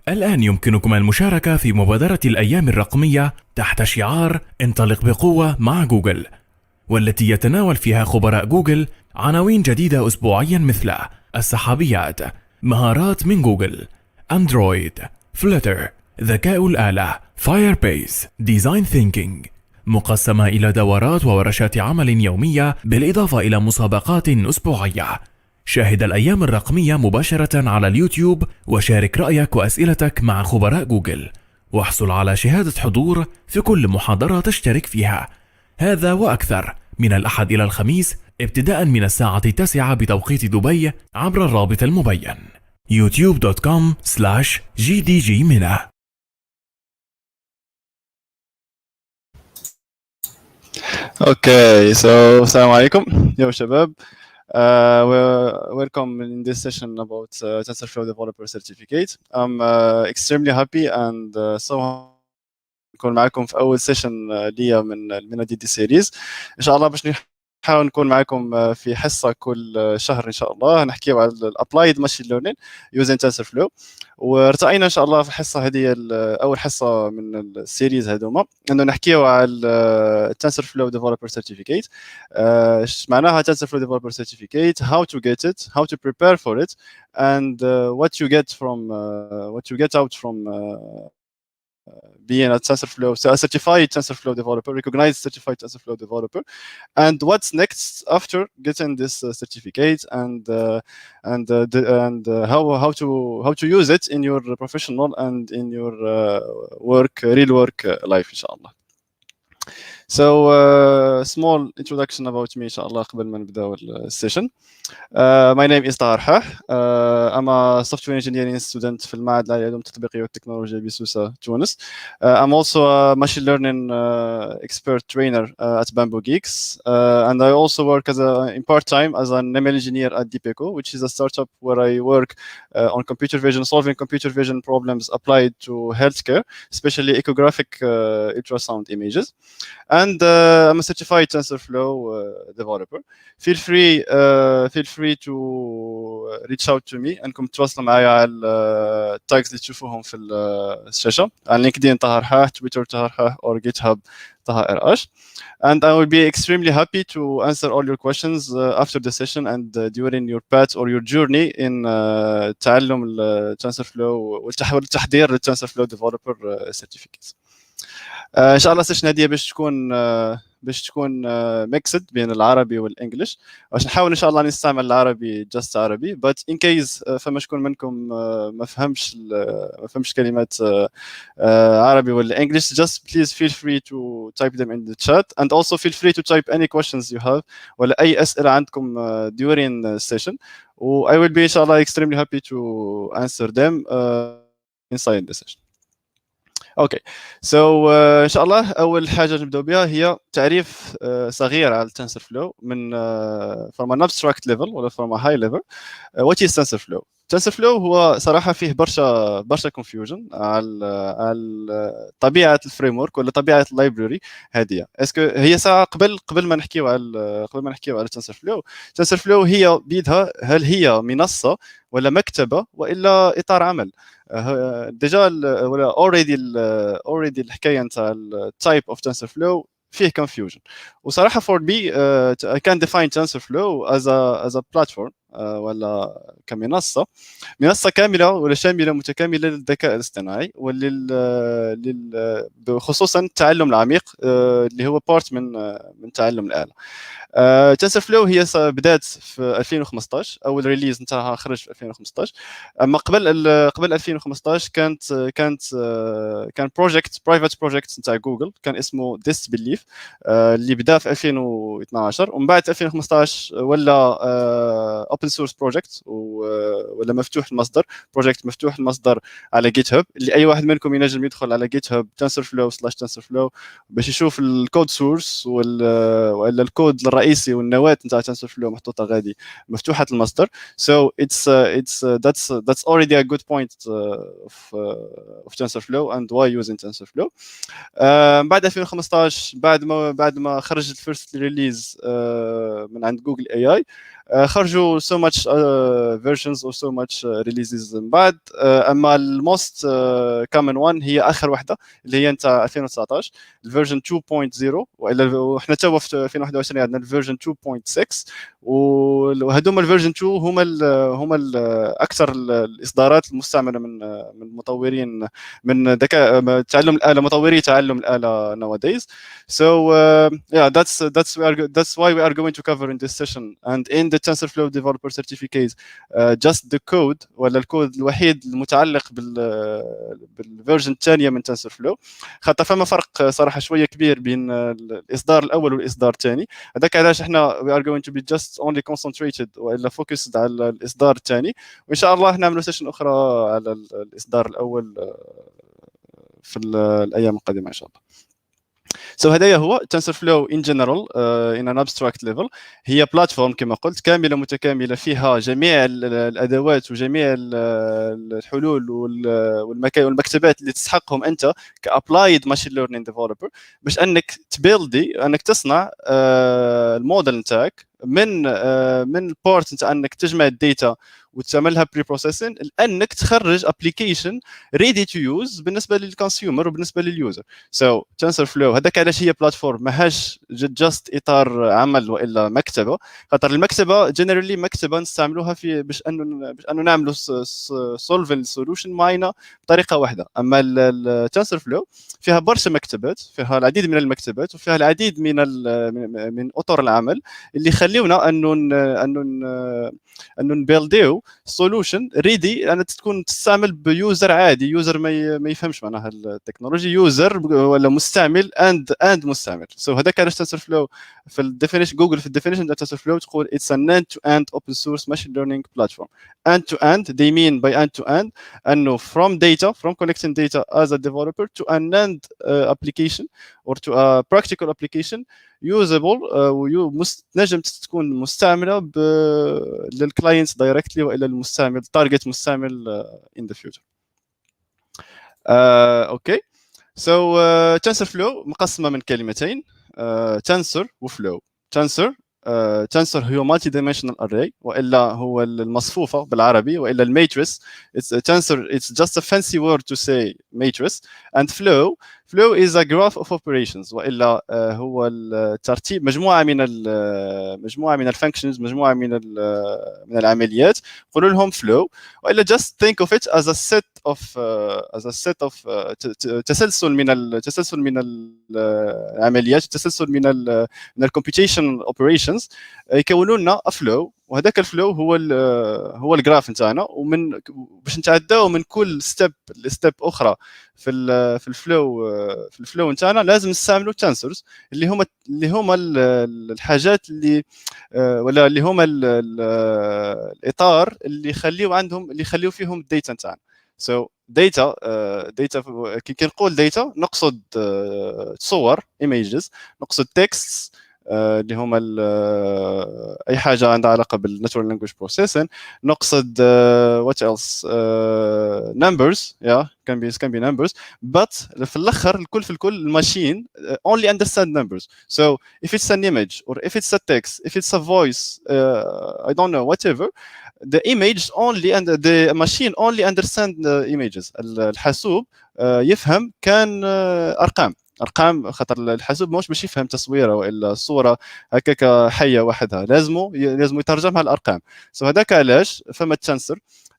الآن يمكنكم المشاركة في مبادرة الأيام الرقمية تحت شعار انطلق بقوة مع جوجل، والتي يتناول فيها خبراء جوجل عناوين جديدة أسبوعيا مثل السحابيات، مهارات من جوجل، أندرويد، فلتر، ذكاء الآلة، فايربيس، ديزاين ثينكينج، مقسمة إلى دورات وورشات عمل يومية بالإضافة إلى مسابقات أسبوعية. شاهد الأيام الرقمية مباشرة على اليوتيوب وشارك رأيك وأسئلتك مع خبراء جوجل، واحصل على شهادة حضور في كل محاضرة تشترك فيها. هذا وأكثر من الأحد إلى الخميس ابتداء من الساعة 9 بتوقيت دبي عبر الرابط المبين youtube.com/gdgmena. Okay, so السلام عليكم يا شباب. Welcome in this session about TensorFlow Developer Certificate. I'm extremely happy and so نكون معكم في أول سيشن ليا من MENA DD series. إن شاء الله باش نحاول نكون معكم في حصة كل شهر إن شاء الله نحكيو على Applied Machine Learning Using Tensorflow. وارتأينا إن شاء الله في الحصة هذه أول حصة من السيريز هذوما إنه نحكيو على TensorFlow Developer Certificate. إيش معناها TensorFlow Developer Certificate, how to get it, how to prepare for it, and what you get out from being a TensorFlow, so a certified TensorFlow developer, recognized certified TensorFlow developer, and what's next after getting this certificate, and how to use it in your professional and in your real work life, inshallah. So small introduction about me, inshallah, قبل ما نبداو السيشن. My name is رحاح. I'm a software engineering student في المعهد العالي للعلوم التطبيقية والتكنولوجيا بسوسة تونس. I'm also a machine learning expert trainer at Bamboo Geeks, and I also work in part-time as an ML engineer at Deepeco, which is a startup where I work on computer vision, solving computer vision problems applied to healthcare, especially echographic ultrasound images. And I'm a certified TensorFlow developer. Feel free to reach out to me انكم تتواصلوا معايا على التاجز اللي تشوفوهم في الشاشه على لينكدين طه رحاح, تويتر طه رحاح, or GitHub طه رحاش. And I will be extremely happy to answer all your questions after the session and during your path or your journey in تعلم التنسورفلو والتحضير للتنسورفلو developer certificates. ان شاء الله السيشن هذه باش تكون ميكسد بين العربي والانجليش، باش نحاول ان شاء الله نستعمل العربي جاست عربي، but in case فما شكون منكم ما فهمش كلمات عربي ولا انجليش, just please feel free to type them in the chat, and also feel free to type any questions you have ولا اي اسئله عندكم during the session, I will be ان شاء الله extremely happy to answer them inside the session. اوكي سو ان شاء الله اول حاجه نبداو بها هي تعريف صغير على التنسورفلو من from an abstract level ولا from a high level. what is TensorFlow? TensorFlow هو صراحه فيه برشا confusion على طبيعه الفريم ورك ولا طبيعه اللايبراري هذه. اسكو هي ساعه قبل ما نحكيو على TensorFlow هي بيدها هل هي منصه ولا مكتبه والا اطار عمل؟ ديجا ولا already الحكايه نتاع التايب اوف TensorFlow فيه confusion. وصراحه for me I can define TensorFlow as a platform ولا كمنصه كامله ولا شامله متكامله للذكاء الاصطناعي خصوصا التعلم العميق اللي هو بارت من تعلم الآلة. TensorFlow هي بدات في 2015, اول ريليز نتاعها خرج في 2015. اما قبل 2015 كان برايفت بروجيكت نتاع جوجل كان اسمه Disbelief اللي بدا في 2012, ومن بعد 2015 ولا اوبن سورس بروجيكت ولا مفتوح المصدر, بروجيكت مفتوح المصدر على جيت هاب, اللي اي واحد منكم ينجم يدخل على جيت هاب TensorFlow باش يشوف الكود سورس ولا الكود الرئيسي والنواه نتاع TensorFlow محطوطه غادي مفتوحه المصدر. So that's already a good point of TensorFlow and why using TensorFlow. بعد 2015 بعد ما خرجت الفيرست ريليز من عند جوجل اي اي, خرجوا so much versions or so much releases من بعد. اما الموست common one هي اخر وحده اللي هي نتاع 2019 الفيرجن 2.0 والا احنا توا في 2021 عندنا الفيرجن 2.6 وهذوما الفيرجن 2 هما اكثر الاصدارات المستعمله من مطورين من ذكاء تعلم الاله مطوري تعلم الاله nowadays. So yeah, that's why we are going to cover in this session and in the TensorFlow developer certificate just the code ولا الكود الوحيد المتعلق بالفيرجن الثانيه من TensorFlow. خاطر فما فرق صراحه شويه كبير بين الاصدار الاول والاصدار الثاني. هذاك علاش احنا we are going to be just only concentrated والا focused على الاصدار الثاني وان شاء الله نعملوا سيشن اخرى على الاصدار الاول في الايام القادمه ان شاء الله. So هذايا هو TensorFlow in general in an abstract level. هي بلاتفورم كما قلت كامله متكامله فيها جميع الادوات وجميع الحلول والمكتبات اللي تستحقهم انت كابلايد ماشين ليرنينج ديفلوبر باش انك تبيلدي انك تصنع الموديل نتاعك من البورت نتاع انك تجمع الداتا وتعملها بري بروسيسنج لانك تخرج ابليكيشن ريدي تو يوز بالنسبه للكونسيومر وبالنسبه لليوزر. سو TensorFlow هذاك علاش هي بلاتفورم ماهاش جاست اطار عمل والا مكتبه. خاطر المكتبه جنرالي مكتبه نستعملوها في باش انه نعملوا سولفين سولوشن معينه بطريقه واحده. اما TensorFlow فيها برشا مكتبات فيها العديد من المكتبات وفيها العديد من اطر العمل اللي يخليونا انه نبيلديو سولوشن ريدي انا تكون تستعمل بيوزر عادي يوزر ما يفهمش معناها التكنولوجي يوزر ولا مستعمل اند مستعمل. سو هذاك علاش TensorFlow في الديفينيشن جوجل في الديفينيشن تاع TensorFlow تقول it's an end-to-end open source machine learning platform. End-to-end they mean by end-to-end انه from collecting data as a developer to an end application or to a practical application usable نجم تكون مستعمله للكلاينتس دايركتلي والى المستعمل تارجت مستعمل in the future. اوكي سو TensorFlow مقسمه من كلمتين tensor وفلو. tensor هو multi dimensional array والا هو المصفوفه بالعربي والا الماتريس. it's just a fancy word to say matrix. and flow is a graph of operations والا هو الترتيب مجموعه من الفانكشنز مجموعه من العمليات نقولوا لهم flow والا just think of it as a set of تسلسل من العمليات تسلسل من الكمبيوتيشن اوبريشنز يكونوا لنا flow. وهذاك الفلو هو الجراف نتاعنا ومن باش نتعداو من كل ستيب اخرى في الفلو نتاعنا لازم نستعملوا تنسورز اللي هما الحاجات اللي ولا اللي هما الاطار اللي يخليو فيهم الداتا نتاعنا. سو داتا كي نقول داتا نقصد صور ايميجز نقصد تكستس اللي هما اي حاجه عندها علاقه بالناتشورال لانجويج بروسيسنج نقصد what else numbers can be numbers but في الاخر الكل الماشين only understand numbers. So if it's an image or if it's a text if it's a voice I don't know whatever the image only and the machine only understand the images. الحاسوب يفهم كان ارقام خاطر الحاسوب ماهوش باش يفهم تصويره والا صوره هكاك حيه وحدها لازم يترجمها لارقام. سو هذاك علاش فما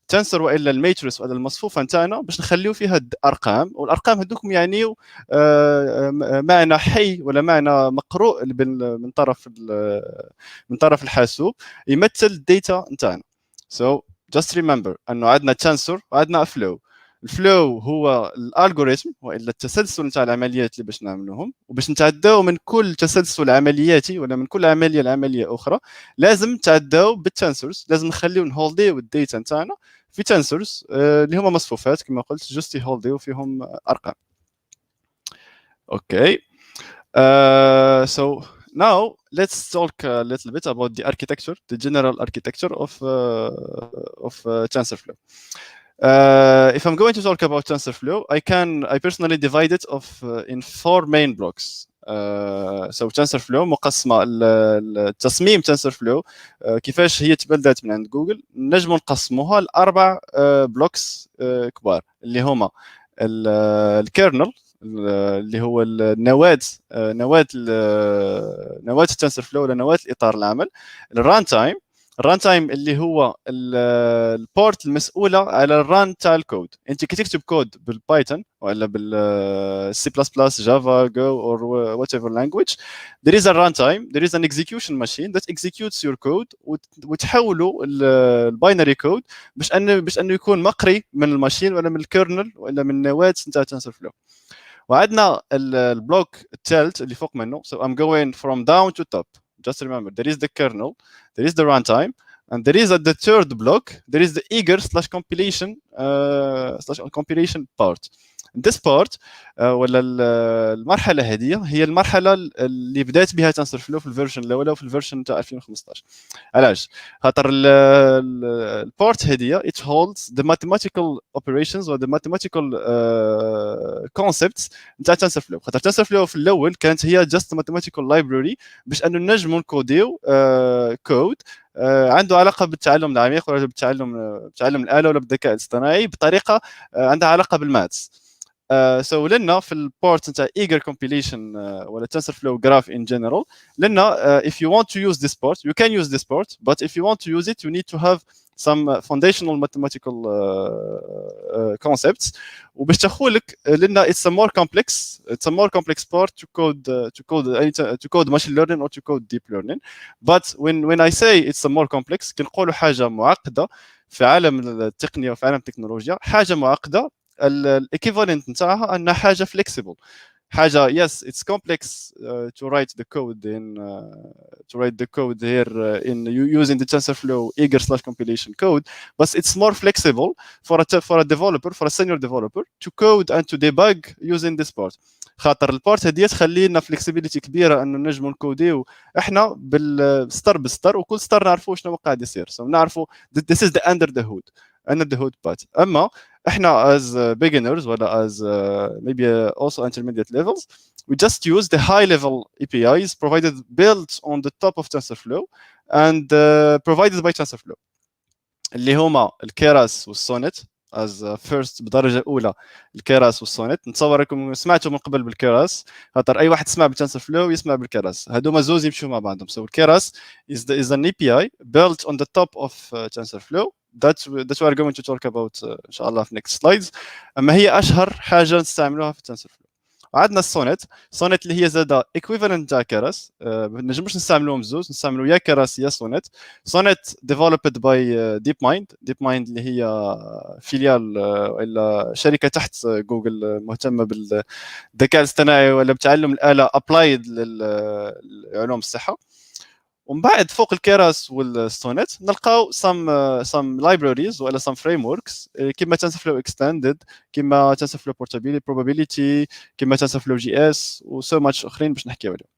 تنسر والا الماتريس والا المصفوفه نتاعنا باش نخليو فيها ارقام والارقام هذوكم يعنيو معنى حي ولا معنى مقروء من طرف الحاسوب يمثل الداتا نتاعنا. سو just remember انه عندنا تنسر وعندنا فلو. الفلو هو الالغوريثم والا التسلسل نتاع العمليات اللي باش نعملوهم وباش نتعداو من كل تسلسل عملياتي ولا من كل عمليه لعمليه اخرى لازم نتعداو بالتنسورز لازم نخليو نهولديو الداتا نتاعنا في تنسورز اللي هما مصفوفات كما قلت جوست يهولديو فيهم ارقام. اوكي so now let's talk a little bit about the architecture, the general architecture of TensorFlow. If I'm going to talk about TensorFlow, I personally divide it in 4 main blocks. سو TensorFlow مقسمه التصميم TensorFlow كيفاش هي تبلدات من عند جوجل نجموا نقسموها لاربع بلوكس كبار اللي هما الكيرنل اللي هو النواه نواه TensorFlow ولا نواه الاطار العمل الران تايم اللي هو البورت المسؤوله على الران تاع الكود انت كي تكتب كود بالبايثون ولا بالسي بلس بلس جافا جو اور وات ايفر لانجويج there is a runtime there is an execution machine that executes your code وتحوله الباينري كود باش انه يكون مقري من الماشين ولا من الكيرنل ولا من النواه نتاع TensorFlow. وعندنا البلوك الثالث اللي فوق منه so I'm going from down to top. Just remember, there is the kernel, there is the runtime, and there is at the third block, there is the eager/compilation part. This part ولا المرحله هذه هي المرحله اللي بدات بها TensorFlow في الفيرجن الاولى وفي الفيرجن تاع 2015. علاش؟ خاطر البورت هذه it holds the mathematical operations or the mathematical concepts نتاع TensorFlow. خاطر TensorFlow في الاول كانت هي just mathematical library باش انه نجموا نكوديو كود عنده علاقه بالتعلم العميق ولا بالتعلم الاله ولا بالذكاء الاصطناعي بطريقه عندها علاقه بالماثس. So لنا في البورت نتاع eager compilation ولا TensorFlow graph in general لنا if you want to use this port you can use this port but if you want to use it you need to have some foundational mathematical concepts وباش تخولك لنا it's a more complex part to code machine learning or to code deep learning but when I say it's a more complex كنقولوا حاجه معقده في عالم التقنيه وفي عالم التكنولوجيا حاجه معقده الايكيفالنت نتاعها انها حاجه فليكسيبل حاجه yes it's complex to write the code here in using the TensorFlow eager/compilation code but it's more flexible for a developer for a senior developer to code and to debug using this part خاطر البورت هذه تخلي لنا فلكسبيليتي كبيره انه نجموا نكوديو احنا بالسطر وكل سطر نعرفوا شنو قاعد يصير نعرفوا this is the under the hood part اما احنا as beginners ولا as maybe also intermediate levels we just use the high level APIs built on the top of TensorFlow and provided by TensorFlow اللي هما الكيراس والسونيت as first بدرجه اولى الكيراس والسونيت نتصور انكم سمعتوا من قبل بالكيراس خاطر اي واحد سمع بالتنسورفلو يسمع بالكيراس هذوما زوز يمشوا مع بعضهم so الكيراس is an API built on the top of TensorFlow that we are going to talk about ان شاء الله في next slides اما هي اشهر حاجه نستعملوها في TensorFlow. عندنا السونيت اللي هي زاده equivalent تاع كيراس ما نجموش نستعملوهم زوز نستعملوا يا كيراس يا سونيت developed by DeepMind اللي هي فيليال ولا شركه تحت جوجل مهتمه بالذكاء الاصطناعي ولا بتعلم الاله applied للعلوم الصحه. ومن بعد فوق الكيراس والسونيت نلقاو some libraries ولا some frameworks كيما TensorFlow extended كيما TensorFlow probability كيما TensorFlow GS و so much اخرين باش نحكيو عليهم.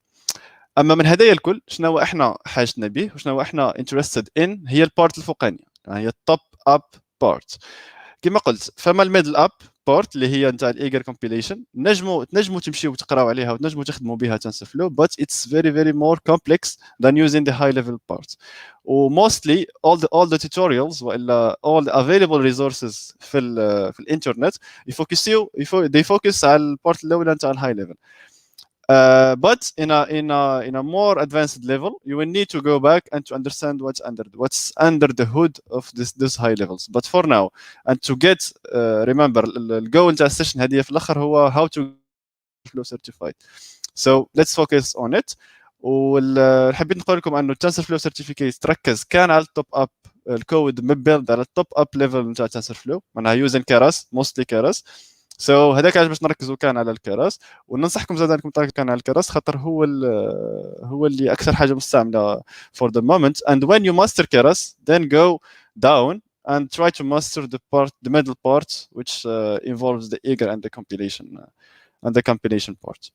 اما من هدايا الكل شنو احنا حاجتنا به وشنو احنا interested in هي البارت الفوقانيه هي التوب اب بارت. كما قلت فما الميدل اب بارت اللي هي نتاع الايجر كومبيليشن نجموا تمشيو وتقراو عليها وتنجموا تخدموا بها TensorFlow but it's very more complex than using the high level part. وmostly all the tutorials والا all the available resources في الانترنت they focus على البارت الاولى نتاع الهاي ليفل. But in a more advanced level, you will need to go back and to understand what's under the hood of this high levels. But for now, and to get remember the goal of the session هذه في الآخر هو how to TensorFlow certified. So let's focus on it. وحبيت نقول لكم انه TensorFlow certificate تركز كان على التوب اب الكود مبيلد على التوب اب ليفل نتاع TensorFlow معناها using كيراس mostly كيراس. هذاك علاش باش نركزوا كان على الكيراس وننصحكم زاد انكم تركزوا كان على الكيراس خاطر هو اللي اكثر حاجه مستعمله for the moment and when you master keras then go down and try to master the middle part which involves the eager and the compilation part.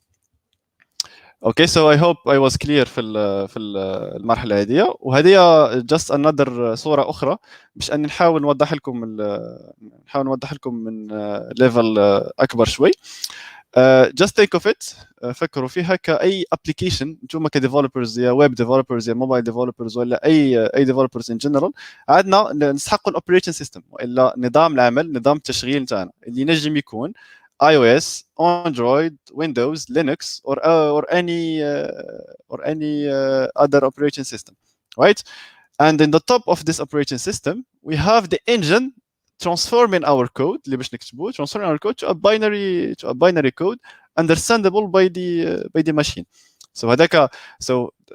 Okay, so I hope I was clear في المرحله هذه وهذه just another صوره اخرى باش اني نحاول نوضح لكم من ليفل اكبر شوي. just think of it. فكروا فيها كأي application انتم كديفلوبرز يا ويب ديفلوبرز يا موبايل ديفلوبرز ولا اي ديفلوبرز ان جنرال، عندنا نسحقوا الاوبريشن سيستم والا نظام العمل، نظام التشغيل نتاعنا اللي ينجم يكون iOS, Android, Windows, Linux, or any other operating system, right? And in the top of this operating system, we have the engine transforming our code اللي باش نكتبوه transforming our code to a binary code understandable by the machine. So هذاك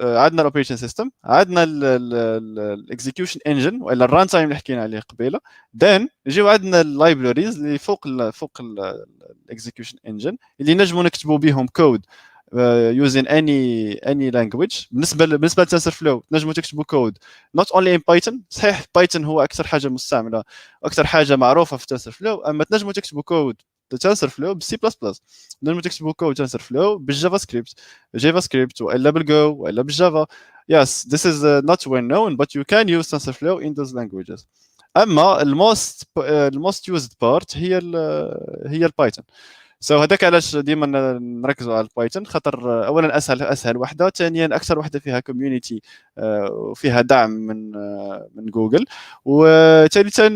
عندنا الاوبريشن سيستم، عندنا الاكزيكيوشن انجن ولا الران تايم اللي حكينا عليه قبيله، then يجيو عندنا اللايبراريز اللي فوق الاكزيكيوشن انجن اللي نجموا نكتبوا بهم كود using any language. بالنسبه لتنسرفلو نجموا تكتبوا كود not only in Python. صحيح بايثون هو اكثر حاجه مستعمله، اكثر حاجه معروفه في تنسرفلو، اما تنجموا تكتبوا كود تنسرفلو بالسي بلس بلس، نجموا تكتبوا كود تنسرفلو بالجافا سكريبت والا بالجو والا بالجافا. yes, this is not well known but you can use TensorFlow in those languages. اما الموست يوزد بارت هي البايثون. هذاك علاش ديما نركزوا على البايثون، خاطر اولا اسهل وحده، ثانيا اكثر وحده فيها كوميونيتي وفيها دعم من جوجل، وثالثا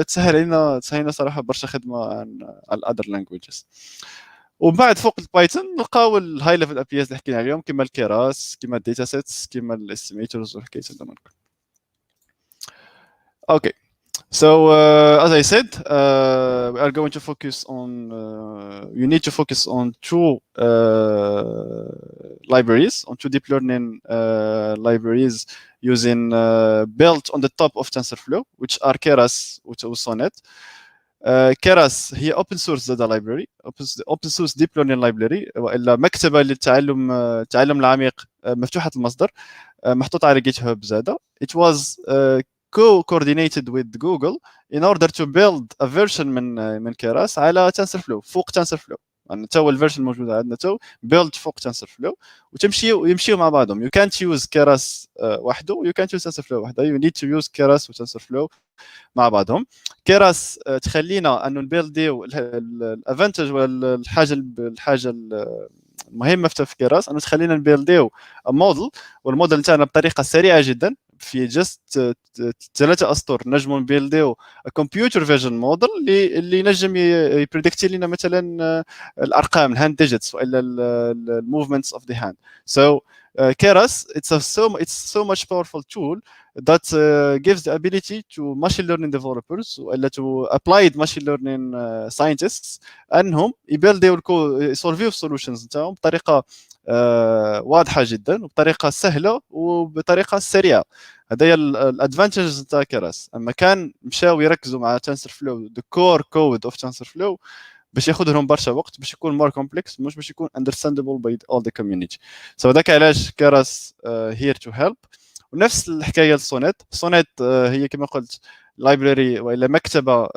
تسهل علينا صراحه برشا خدمه على الاذر لانجويجز. وبعد فوق البايثون نلقاو الهاي ليفل ابي اس اللي حكينا عليهم كما الكيراس كما الداتا كما الاستيميترز والحكايات هذوما. اوكي. So as I said, we are going to focus on. You need to focus on two libraries, on two deep learning libraries using built on the top of TensorFlow, which are Keras وSonnet. Keras هي open source data library, open source deep learning library، والا مكتبه للتعلم التعلم العميق مفتوحه المصدر، محطوطه على جيت هاب زاده. It was co-coordinated with Google in order to build a version من كيراس على TensorFlow فوق TensorFlow. يعني تو الفيرجن موجوده عندنا تو build فوق TensorFlow ويمشيوا مع بعضهم. You can't use كيراس وحده you can't use TensorFlow وحده. You need to use كيراس و TensorFlow مع بعضهم. كيراس تخلينا انه نبيلديو الادفانتج ولا الحاجه المهمه في كيراس انه تخلينا نبيلديو موديل، والموديل تاعنا بطريقه سريعه جدا في جست 3 اسطر نجموا نبيلديو كمبيوتر فيجن موديل اللي ينجم يبريدكتي لنا مثلا الارقام الهاند ديجيتس والا الموفمنتس اوف ذا هاند. So Keras it's so much powerful tool that gives the ability to machine learning developers ولا to applied machine learning scientists انهم يبيلديو يسولفيو السولوشنز نتاعهم بطريقه واضحه جدا وبطريقه سهله وبطريقه سريعه. هذا هي الادفانتجز نتاع كيراس. اما كان مشاو يركزوا مع TensorFlow the core code of TensorFlow باش ياخذ لهم برشا وقت باش يكون more complex مش باش يكون understandable by all the community. So هذاك علاش كيراس here to help. ونفس الحكايه السونيت هي كما قلت لايبراري والا مكتبه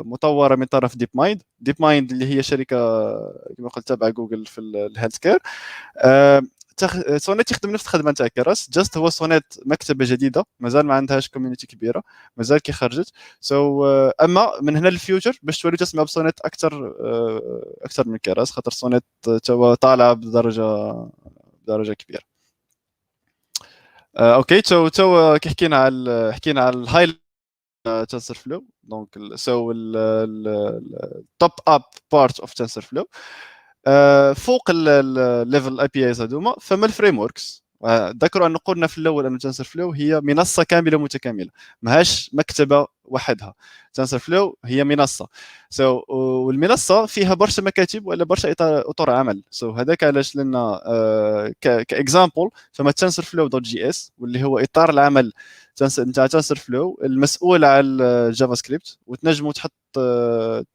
مطوره من طرف ديب مايند اللي هي شركه كما قلت تابعه جوجل في الهيلث كير. سونيت يخدم نفس الخدمه نتاع كيراس، جاست هو سونيت مكتبه جديده مازال ما عندهاش كوميونيتي كبيره، مازال كي خرجت. اما من هنا للفيوتشر باش تولي تسمع بسونيت اكثر من كيراس، خاطر سونيت توا طالعه بدرجه كبيره. اوكي. تو كي حكينا على الهاي TensorFlow دونك التوب اب بارت اوف TensorFlow. فوق الليفل اي بي ايز هذوما فما الفريم وركس. ذكروا ان قلنا في الاول ان TensorFlow هي منصه كامله متكامله، ماهاش مكتبه وحدها. TensorFlow هي منصه. والمنصه فيها برشا مكاتب ولا برشا اطار عمل. هذاك علاش لنا كاكزامبل فما TensorFlow.js واللي هو اطار العمل نتاع TensorFlow المسؤول على الجافا سكريبت، وتنجموا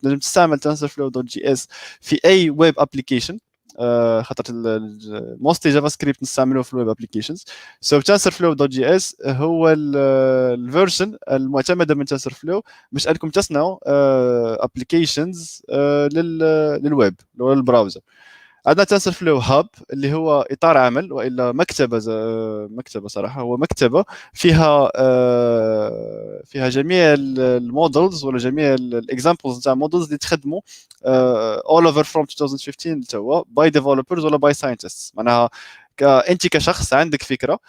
تنجم تستعمل TensorFlow.js في اي ويب ابليكيشن، خاطر موستلي جافا سكريبت نستعملوه في الويب ابليكيشنز. TensorFlow.js هو الفيرجن المعتمده من TensorFlow باش انكم تصنعوا ابليكيشنز للويب للبراوزر. عندنا تنسرفلو هاب اللي هو اطار عمل والا مكتبه صراحه، هو مكتبه فيها فيها جميع المودلز ولا جميع الاكزامبلز تاع مودلز اللي تخدموا all over from 2015 توا باي ديفلوبرز ولا باي ساينتستس. معناها انت كشخص عندك فكره،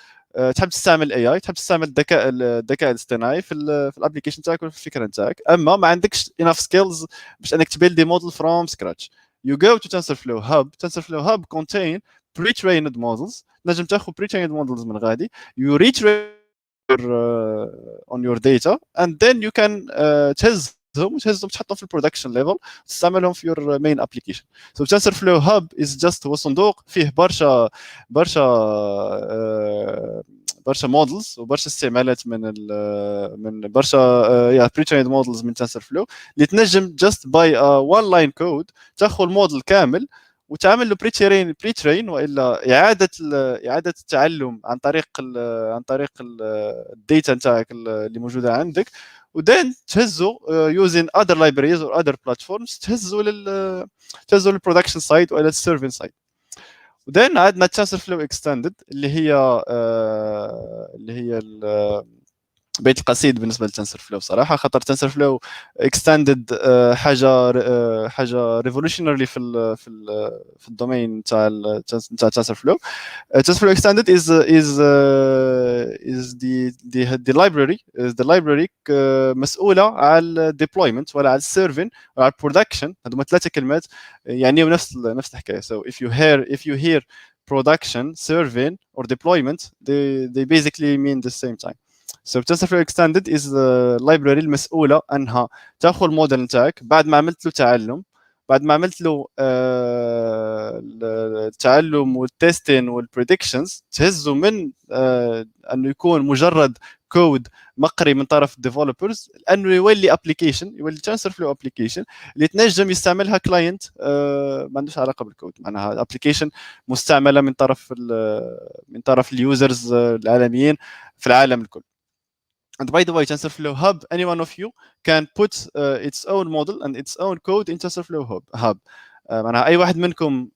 تحب تستعمل اي تحب تستعمل الذكاء الاصطناعي في الابلكيشن تاعك ولا في الفكره نتاعك، اما ما عندكش enough skills باش انك تبيلدي موديل from scratch. You go to TensorFlow Hub. TensorFlow Hub contain pre-trained models. نجم تاخذ pre-trained models من غادي. You retrain on your data and then you can تهزهم تحطهم في البرودكشن ليفل تستعملهم في your main application. So TensorFlow Hub is just هو صندوق فيه برشا مودلز وبرشا استعمالات من برشا بري تريند مودلز من TensorFlow اللي تنجم just by one line code تاخذ الموديل كامل وتعمل له بري ترين والا اعاده التعلم عن طريق الداتا نتاعك اللي موجوده عندك، ودين تهزو using other libraries or other platforms تهزو للبرودكشن سايت ولا السيرفين سايت. ودين عندنا TensorFlow Extended اللي هي بيت القصيد بالنسبه لتنسرفلو صراحه، خاطر تنسرفلو اكستندد حاجه ريفولوشنري في الدومين تاع تنسرفلو. TensorFlow Extended is the library مسؤوله على الديبلويمنت ولا على السيرفين ولا على البرودكشن. هذوما ثلاثه كلمات يعني نفس الحكايه. So if you hear production, serving or deployment, they basically mean the same time. So TensorFlow Extended is the library المسؤولة أنها تأخذ الموديل نتاعك بعد ما عملت له تعلم، بعد ما عملت له التعلم والتستين والبريدكشنز، تهزه من أنه يكون مجرد كود مقري من طرف الديفلوبرز لأنه يولي ابلكيشن، يولي TensorFlow ابلكيشن اللي تنجم يستعملها كلاينت ما عندوش علاقة بالكود، معناها ابلكيشن مستعملة من طرف اليوزرز العالميين في العالم الكل. And by the way, TensorFlow Hub, any one of you can put its own model and its own code in TensorFlow Hub. معناها أي واحد منكم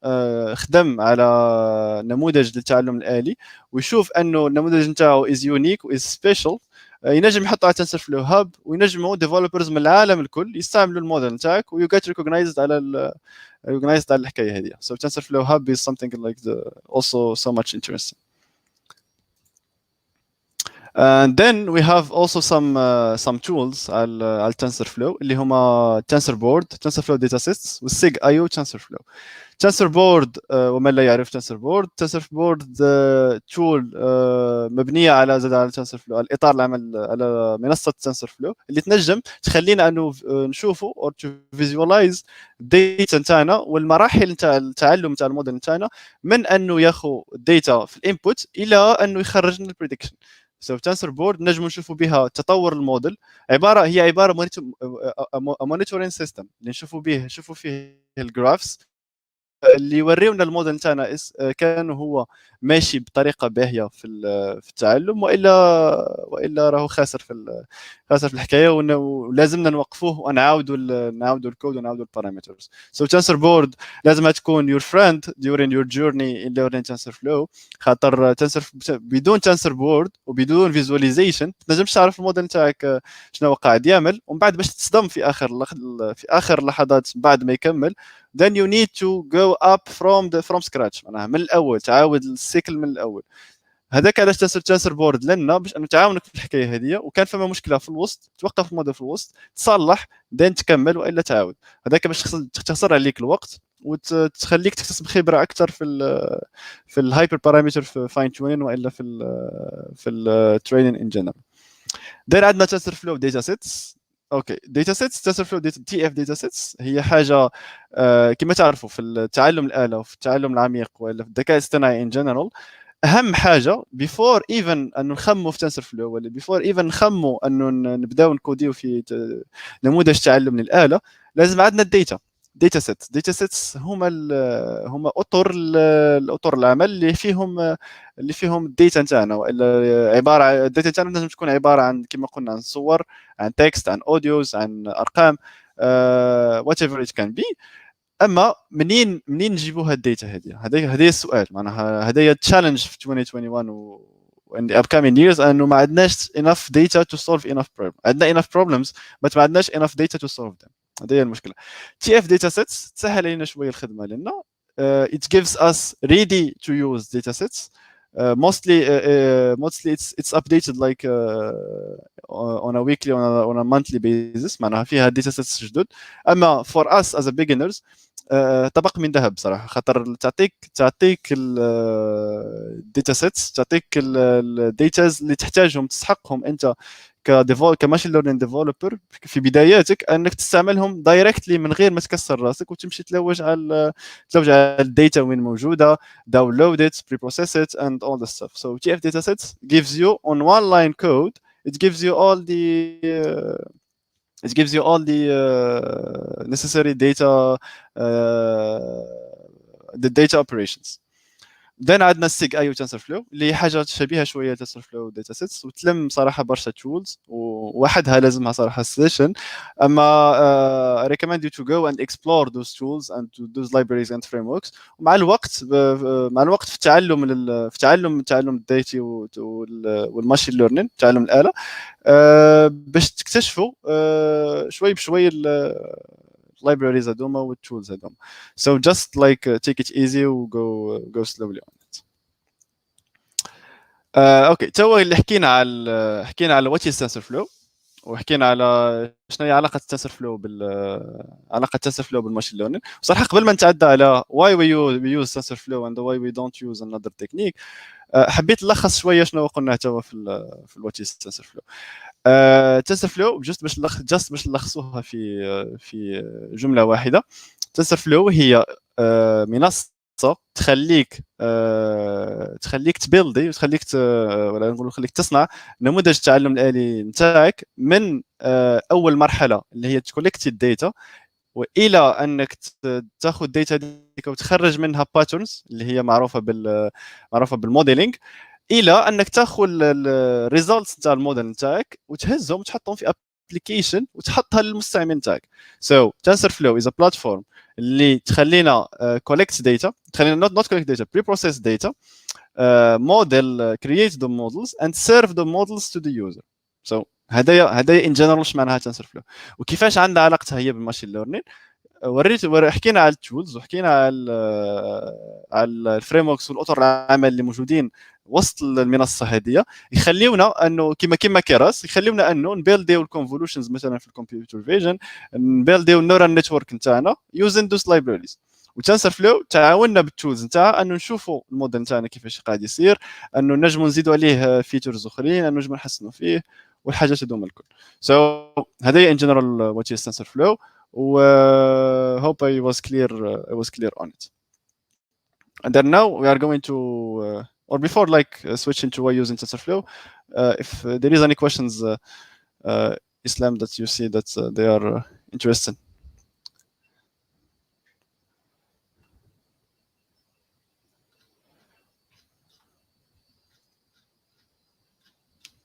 خدم على نموذج للتعلم الآلي ويشوف أنه النموذج نتاعو is unique و is special، ينجم يحطه على TensorFlow Hub وينجموا developers من العالم الكل يستعملوا الموديل نتاعك و you get recognized على الحكاية هذه. So TensorFlow Hub is something like also so much interesting. And then we have also some tools على TensorFlow اللي هما TensorBoard, TensorFlow Datasets والSig IO TensorFlow. TensorBoard ومن لا يعرف TensorBoard tool مبنية على TensorFlow، على إطار العمل على منصة TensorFlow اللي تنجم تخلينا أنه نشوفوا or to visualize data نتاعنا والمراحل نتاع التعلم نتاع الموديل نتاعنا من أنه ياخذ data في الانبوت إلى أنه يخرج لنا البريدكشن. So TensorBoard نجم نشوفوا بها تطور الموديل، هي عباره مونيتورين سيستم اللي نشوفوا فيه الجرافس اللي يوريونا الموديل نتاعنا كان هو ماشي بطريقه باهيه في التعلم والا راهو خاسر في الحكايه، ولازمنا نوقفوه ونعاودوا الكود ونعاودوا البارامترز. So TensorBoard لازمها تكون your friend during your journey in learning TensorFlow، خاطر بدون TensorBoard وبدون visualization تنجمش تعرف الموديل نتاعك شنو قاعد يعمل، ومن بعد باش تصدم في اخر لحظات بعد ما يكمل then you need to go up from scratch، معناها من الاول تعاود السيكل من الاول. هذاك علاش TensorBoard لنا باش انه تعاونك في الحكايه هذه، وكان فما مشكله في الوسط توقف الموديل في الوسط تصلح then تكمل والا تعاود. هذاك باش تختصر عليك الوقت وتخليك تكتسب خبره اكثر في الهايبر بارامتر في فاين تيونين والا في التريننج ان جنرال. then عندنا TensorFlow Datasets. اوكي Datasets TensorFlow TF Datasets هي حاجه كما تعرفوا في التعلم الآلة وفي التعلم العميق ولا في الذكاء الاصطناعي ان جنرال، اهم حاجه بيفور ايفن انه نخموا في TensorFlow ولا بيفور ايفن نخموا انه نبداو نكوديو في نموذج تعلم للآلة، لازم عندنا الداتا Datasets هما اطر العمل اللي فيهم الداتا نتاعنا، والا عباره الداتا نتاعنا لازم تكون عباره عن كما قلنا عن صور، عن تكست، عن اوديوز، عن ارقام whatever it can be. اما منين نجيبوا هاد الداتا هذه هي السؤال معناها هذا هي التشالنج في 2021 in the upcoming years انه ما عندناش enough data to solve enough problems عندنا enough problems but ما عندناش enough data to solve them هذه هي المشكله TF datasets تسهل علينا شويه الخدمه لنا it gives us ready to use datasets mostly it's updated like on a weekly on a monthly basis معناها فيها datasets جدد اما for us as a beginners طبق من ذهب صراحه خاطر تعطيك الداتا سيتس تعطيك الديتاز اللي تحتاجهم تسحقهم انت كماشين ليرنينج ديفلوبر في بداياتك انك تستعملهم دايركتلي من غير ما تكسر راسك وتمشي تلوج على الداتا وين موجوده download it pre-process it and all this stuff so TF datasets gives you on one line code it gives you all the necessary data the data operations then عندنا السيج اي وتنسرفلو اللي حاجه شبيهه شويه تنسرفلو داتا سيتس وتلم صراحه برشا تولز ووحدها لازمها صراحه سيشن اما I recommend you to go and explore those tools and to those libraries and frameworks ومع الوقت في تعلم الداتا والماشين ليرنينج تعلم الاله باش تكتشفوا شوي بشوي libraries هذوما والتولز هذوما so just like take it easy و go slowly on it اوكي تو اللي حكينا على what is TensorFlow وحكينا على شنو هي علاقه TensorFlow بالماشين ليرنينج صراحه قبل ما نتعدى على why we use TensorFlow and why we don't use another technique حبيت نلخص شويه شنو قلنا توا في what is TensorFlow TensorFlow just باش نلخصوها في جمله واحده TensorFlow هي منصه تخليك تبيلدي وتخليك ولا نقولوا خليك تصنع نموذج التعلم الآلي نتاعك من اول مرحله اللي هي تكولكت الداتا والى انك تاخذ الداتا ديك وتخرج منها باترنز اللي هي معروفه بالموديلينج الى انك تاخذ الريزلتس نتاع الموديل نتاعك وتهزهم وتحطهم في ابلكيشن وتحطها للمستعمل نتاعك so TensorFlow is a platform اللي تخلينا collect data تخلينا not collect data pre-process data model create the models and serve the models to the user so هذا in general ايش معناها TensorFlow وكيفاش عندها علاقتها هي بالماشين ليرنينج حكينا على التولز وحكينا على الفريم وركس والاطر العمل اللي موجودين وسط المنصه هذه يخليونا انه كما كراس يخليونا انه نبيلديو الكونفولوشنز مثلا في الكمبيوتر فيجن نبيلديو النورال نتورك نتاعنا يوزين دوز لايبراريز وتنسرفلو تعاوننا بالتولز نتاعها انه نشوفوا الموديل نتاعنا كيفاش قاعد يصير انه نجموا نزيدوا عليه فيتشرز اخرين انه نجموا نحسنوا فيه والحاجات هذوما الكل سو هذه ان جنرال وات از تنسرفلو و hope I was clear on it and then now we are going to or before like switching to using TensorFlow if there is any questions Islam that you see that they are interested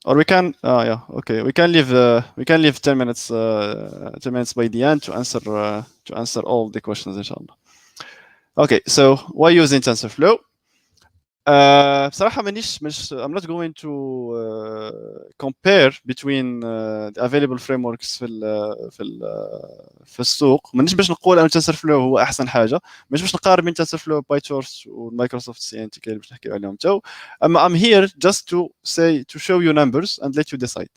or we can yeah okay we can leave 10 minutes 10 minutes by the end to answer all the questions inshallah okay so why using TensorFlow بصراحة مش I'm not going to compare between the available frameworks في السوق مانيش باش نقول أن TensorFlow هو أحسن حاجة مش باش نقارن بين TensorFlow PyTorch ومايكروسوفت CNTK اللي باش نحكي عليهم تو أما I'm here just to show you numbers and let you decide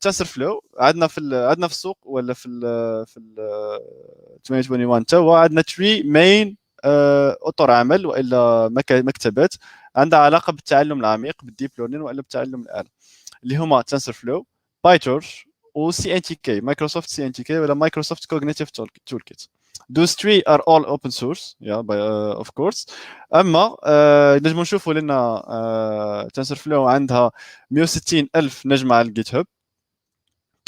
TensorFlow عندنا في السوق ولا في 2021 توا عندنا 3 main اطر عمل والا مكتبات عندها علاقه بالتعلم العميق بالديب ليرنينج والا بالتعلم الآلي اللي هما TensorFlow PyTorch و CNTK مايكروسوفت CNTK ولا مايكروسوفت Cognitive Toolkit those three are all open source yeah by of course اما نجم نشوفوا لنا TensorFlow عندها 160 ألف نجمة على الجيت هاب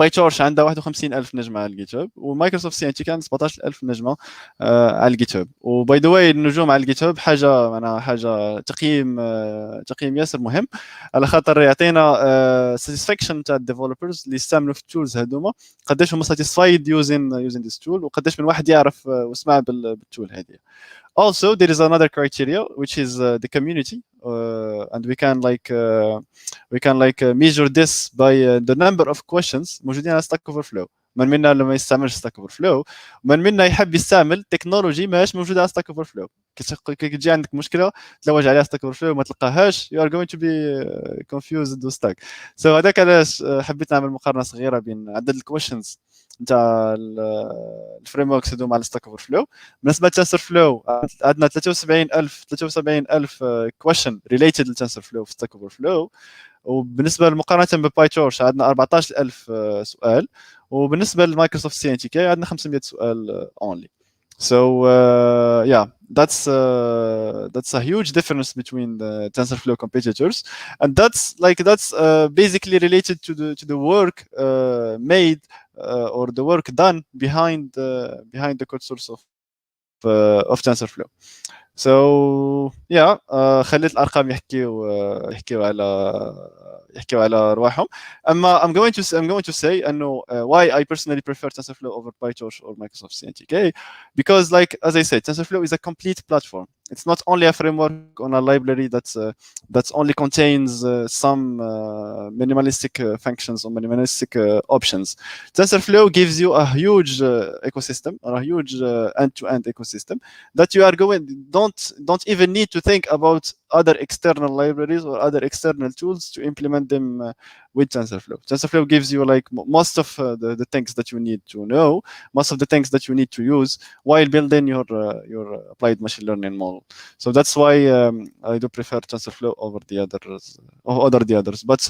باي تورش عندها 51000 نجمه على الجيت هاب، ومايكروسوفت سيانتيك عندها 17000 نجمه على الجيت هاب. وباي ذا واي النجوم على الجيت هاب حاجه معناها حاجه تقييم ياسر مهم، على خاطر يعطينا ساتيسفاكشن تاع الديفلوبرز اللي يستعملوا في التولز هذوما، قداش هما ساتيسفايد يوزين ذيس تول، وقداش من واحد يعرف وسمع بالتول هذه. Also, there is another criteria which is the community, and we can measure this by the number of questions موجودين على Stack Overflow. من منا لما يستعملش Stack Overflow، ومن منا يحب يستعمل تكنولوجي ماهيش موجوده على Stack Overflow. كي تجي عندك مشكله تلوج عليها Stack Overflow وما تلقاهاش، you are going to be confused with Stack. So هذاك علاش حبيت نعمل مقارنه صغيره بين عدد الكويشنز نتاع الفريم وركس هذوما على ستاك اوفر فلو. بالنسبه لتنسر فلو عندنا 73000 كويشن ريليتد لتنسر فلو في ستاك اوفر فلو، وبالنسبه مقارنه بباي تورش عندنا 14000 سؤال، وبالنسبه لمايكروسوفت سي ان تي كي عندنا 500 سؤال اونلي. So yeah, that's a huge difference between the TensorFlow competitors, and that's basically related to the work made or the work done behind the code source of TensorFlow. So yeah, خليت الارقام يحكيوا على رواحهم. اما I'm going to say انه why I personally prefer TensorFlow over PyTorch or Microsoft CNTK, because as I said, TensorFlow is a complete platform. It's not only a framework on a library that only contains some minimalistic functions or minimalistic options. TensorFlow gives you a huge ecosystem, or a huge end-to-end ecosystem that you are don't even need to think about other external libraries or other external tools to implement them with TensorFlow. TensorFlow gives you most of the things that you need to know, most of the things that you need to use while building your applied machine learning model. So that's why I do prefer TensorFlow over the others. But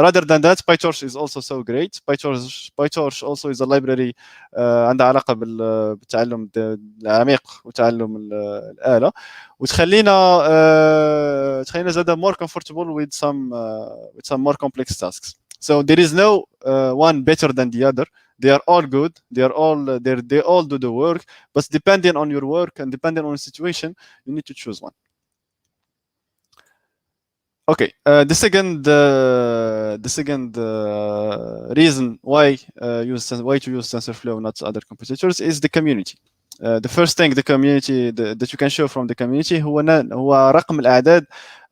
rather than that, PyTorch is also so great. PyTorch also is a library عندها علاقة بالتعلم العميق وتعلم الآلة، وتخلينا زادا more comfortable with some more complex tasks. So there is no one better than the other. They are all good. They all do the work, but depending on your work and depending on the situation, you need to choose one. Okay, the second reason why to use TensorFlow, not other competitors, is the community. The first thing that you can show from the community هو رقم الأعداد،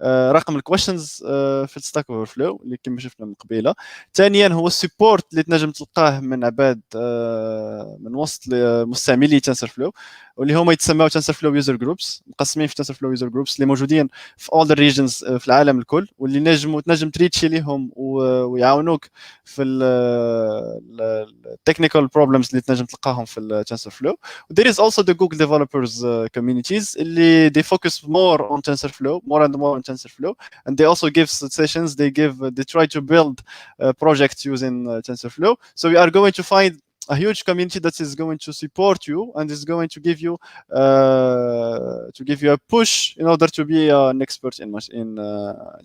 رقم الكويشنز في الستاك اوفر فلو اللي كما شفنا من قبيله. ثانيا هو السبورت اللي تنجم تلقاه من عباد من وسط مستعملي TensorFlow، واللي هما يتسموا TensorFlow user groups، مقسمين في TensorFlow user groups اللي موجودين في all the regions في العالم الكل، واللي تنجم تريتشي ليهم ويعاونوك في التكنيكال بروبلمز اللي تنجم تلقاهم في TensorFlow. There is also the Google developers communities اللي they focus more on TensorFlow, more and more on TensorFlow, and they also give sessions. They try to build projects using TensorFlow. So we are going to find a huge community that is going to support you and is going to give you a push in order to be an expert in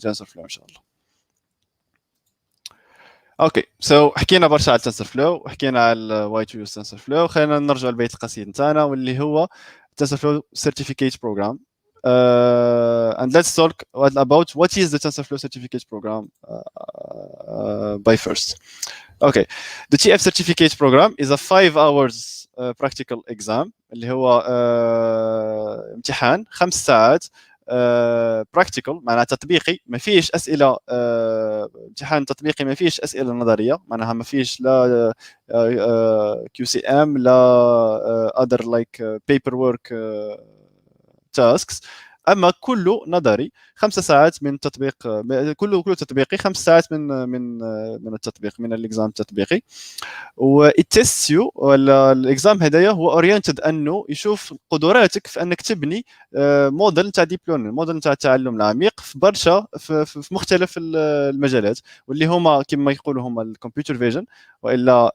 TensorFlow إن شاء الله. اوكي سو حكينا برشا على TensorFlow وحكينا على why to use TensorFlow. خلينا نرجع لبيت القصيد نتاعنا واللي هو TensorFlow Certificate Program. And let's talk about what is the TensorFlow Certificate Program by first. Okay, the TF Certificate Program is a 5 hours practical exam اللي هو امتحان 5 ساعات براكتيكال، معناها تطبيقي، ما فيش اسئله. امتحان تطبيقي ما فيش اسئله نظريه، معناها ما فيش لا كيو سي ام لا other like paperwork tasks، اما كله نظري. 5 ساعات من تطبيق، كله تطبيقي، 5 ساعات من التطبيق، من الاكزام التطبيقي. والتست يو ولا الاكزام هدايا هو اورينتد انه يشوف قدراتك في انك تبني موديل تاع ديب ليرنينغ، موديل تاع التعلم العميق في برشا في مختلف المجالات، واللي هما كما يقولوا هما الكمبيوتر فيجن، والا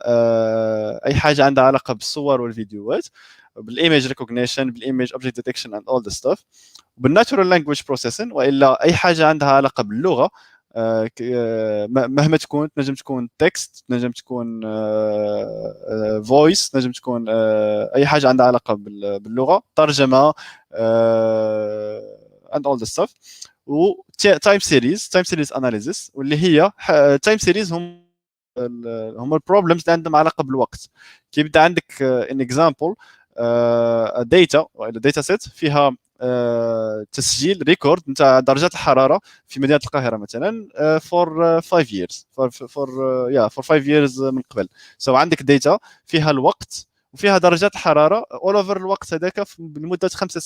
اي حاجه عندها علاقه بالصور والفيديوهات، بالايمج ريكوجنيشن، بالايمج اوبجكت ديتكشن اند اول ذا ستاف، بالناتشورال لانجويج بروسيسنج، والا اي حاجه عندها علاقه باللغه مهما تكون، تنجم تكون تكست، تنجم تكون فويس، تنجم تكون اي حاجه عندها علاقه باللغه، ترجمه and all this stuff. و تايم سيريز اناليسيس، واللي هي تايم سيريز هم البروبلمز اللي عندهم علاقه بالوقت. كي يبدا عندك ان اكزامبل داتا ولا داتا سيت فيها تسجيل ريكورد نتاع درجات الحراره في مدينه القاهره مثلا فور 5 years فور 5 years من قبل. سو عندك داتا فيها الوقت وفيها درجات الحراره اول اوفر الوقت هذاك لمده 5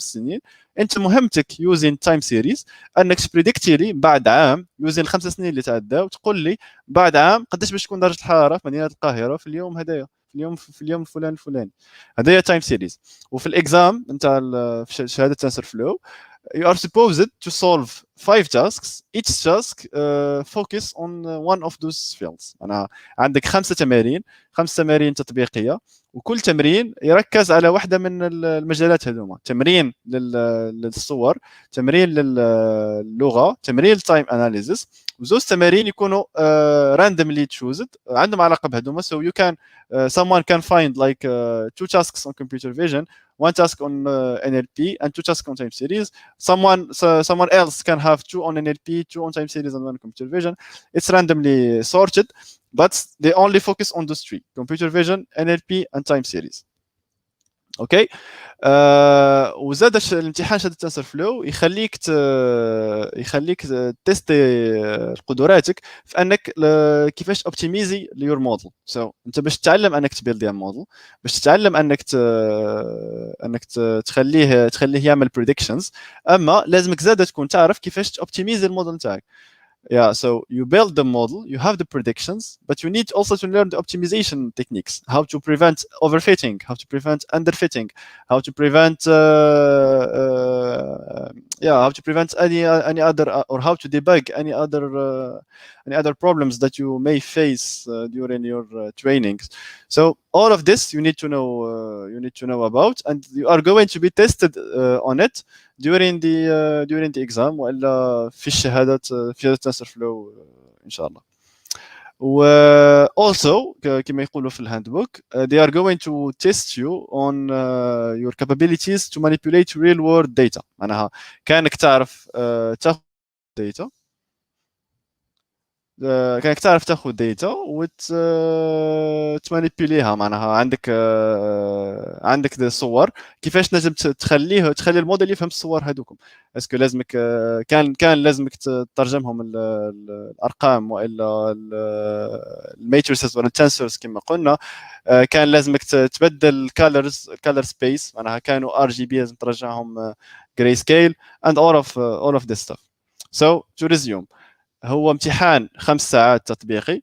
سنين. انت مهمتك يوزين تايم سيريز انك تبريديكتي لي بعد عام يوزين ال5 سنين اللي تعداو، تقول لي بعد عام قداش باش تكون درجه الحراره في مدينه القاهره في اليوم هذايا، في اليوم الفلاني. هذايا تايم سيريز. وفي الاكزام نتاع في شهاده تنسورفلو you are supposed to solve 5 tasks. Each task focus on one of those fields. أنا عندك 5 تمارين تطبيقية، وكل تمرين يركز على واحدة من المجالات هذوما. تمرين للصور، تمرين للغة، تمرين للتايم اناليسيس، وزوج تمارين يكونوا randomly chosen عندهم علاقة بهذوما. So you can someone can find like 2 tasks on computer vision, 1 task on NLP and 2 tasks on time series. Someone else can have 2 on NLP, 2 on time series and 1 on computer vision. It's randomly sorted, but they only focus on those 3: computer vision, NLP and time series. اوكي. وزاد الامتحان شهاده تنسر فلو يخليك تستي قدراتك في انك كيفاش اوبتيميزي ليور موديل. سو انت باش تتعلم انك تبيلدي موديل، باش تتعلم انك تخليه يعمل بريدكشنز، اما لازمك زاد تكون تعرف كيفاش توبتيميزي الموديل تاعك. Yeah, so you build the model, you have the predictions, but you need also to learn the optimization techniques, how to prevent overfitting, how to prevent underfitting, how to prevent how to prevent any other or how to debug any other problems that you may face during your trainings. So all of this you need to know about, and you are going to be tested on it during the exam ولا في الشهادة TensorFlow ان شاء الله. و also كما يقولوا في الهاندبوك they are going to test you on your capabilities to manipulate real world data. معناها كانك تعرف تاخذ data، كانك تعرف تاخذ داتا وتمانيبيليها. معناها عندك الصور، كيفاش نجم تخلي الموديل يفهم الصور هذوكم. اسكو لازمك كان لازمك تترجمهم الارقام والا الماتريسز ولا التنسورز كما قلنا، كان لازمك تبدل كالر سبيس، معناها كانوا ار جي بي لازم ترجعهم جراي سكيل and all of this stuff. So to resume، هو امتحان 5 ساعات تطبيقي.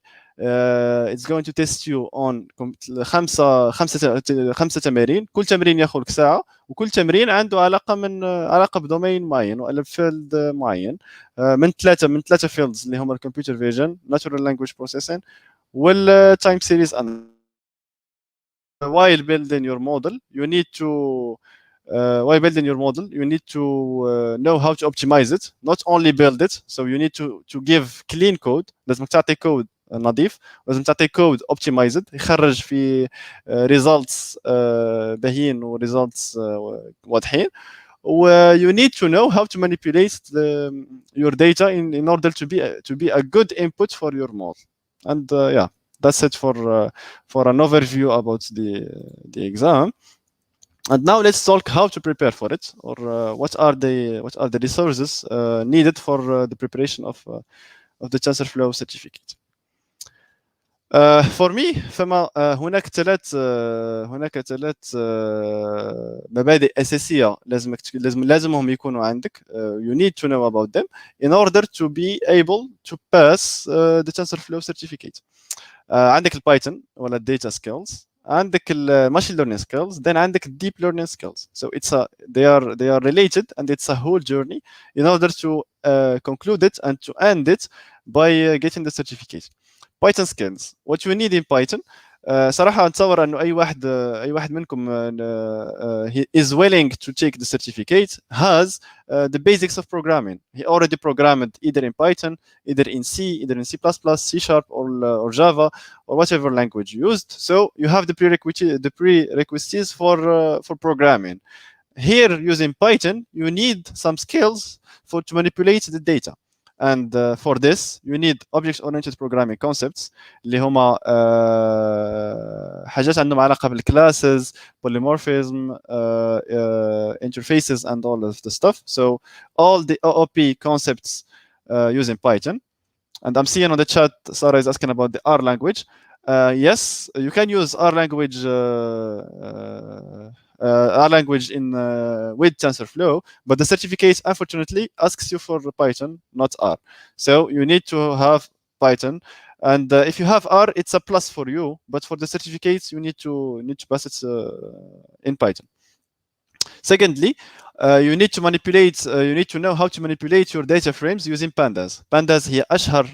It's going to test you on خمسة تمارين، كل تمرين ياخذ لك ساعة، وكل تمرين عنده علاقة بدومين معين ولا فيلد معين. من ثلاثة فيلدز اللي هما الكمبيوتر فيجن، ناتشورال لانجويج بروسيسنج، والتايم سيريز. While building your model you need to know how to optimize it, not only build it. So you need to give clean code. لازم تعطي كود نظيف، لازم تعطي كود optimized يخرج في results باهين و results واضحين. You need to know how to manipulate your data in order to be a good input for your model. And yeah, that's it for an overview about the exam. And now let's talk how to prepare for it, or what are the resources needed for the preparation of the TensorFlow certificate. For me فما هناك ثلاث مبادئ أساسية لازمهم يكونوا عندك. You need to know about them in order to be able to pass the TensorFlow certificate. عندك البايثون ولا data skills، عندك الماشين learning skills، then عندك deep learning skills. So they are related, and it's a whole journey in order to conclude it and to end it by getting the certificate. Python skills. What you need in Python, صراحه نتصور انه اي واحد منكم he is willing to take the certificate has the basics of programming. He already programmed either in Python, either in C, either in C++, C Sharp, or Java, or whatever language you used. So you have the prerequisites for programming. Here, using Python, you need some skills to manipulate the data. And for this, you need object-oriented programming concepts اللي هما حاجات عندهم علاقة بالclasses, polymorphism, interfaces, and all of the stuff. So all the OOP concepts using Python. And I'm seeing on the chat, Sarah is asking about the R language. Yes, you can use R language in with TensorFlow, but the certificate unfortunately asks you for Python, not R. So you need to have Python, and if you have R, it's a plus for you. But for the certificates, you need to pass it in Python. Secondly, you need to know how to manipulate your data frames using pandas. Pandas هي أشهر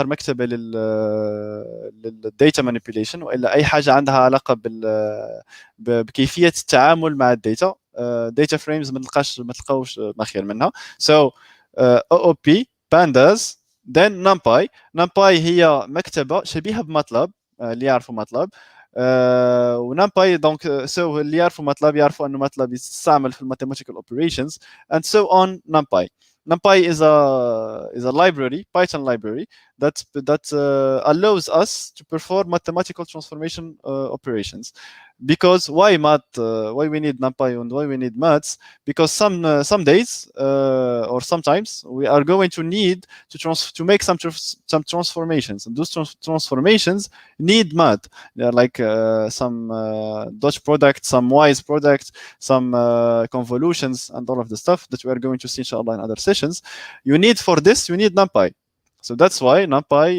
مكتبة للداتا manipulation، وإلا أي حاجة عندها علاقة بكيفية التعامل مع الداتا. data frames ما تلقاوش ما خير منها. So OOP, pandas, then NumPy. NumPy هي مكتبة شبيهة بماتلاب اللي يعرفوا ماتلاب. ونمباي دونك سو اللي يعرفوا ماتلاب يعرفوا انه ماتلاب يستعمل في mathematical operations and so on. NumPy is a library, Python library that allows us to perform mathematical transformation operations. Because why we need NumPy and why we need maths? Because some days or sometimes we are going to need to make some transformations, and those transformations need math. They're like some dot product, some wise product, some convolutions, and all of the stuff that we are going to see inshallah in other sessions. You need NumPy. So that's why NumPy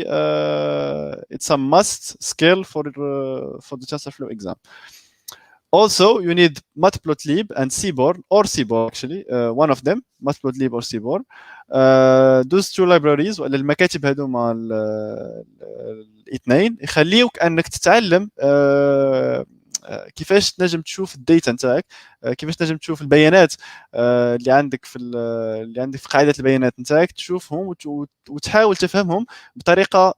it's a must skill for the TensorFlow exam. Also, you need Matplotlib and Seaborn, or Seaborn actually, one of them, Matplotlib or Seaborn. Those two libraries ولا المكاتب هذوما الاثنين يخليوك انك تتعلم كيفاش تنجم تشوف الداتا نتاعك، كيفاش تنجم تشوف البيانات اللي عندك في قاعده البيانات نتاعك، تشوفهم وتحاول تفهمهم بطريقه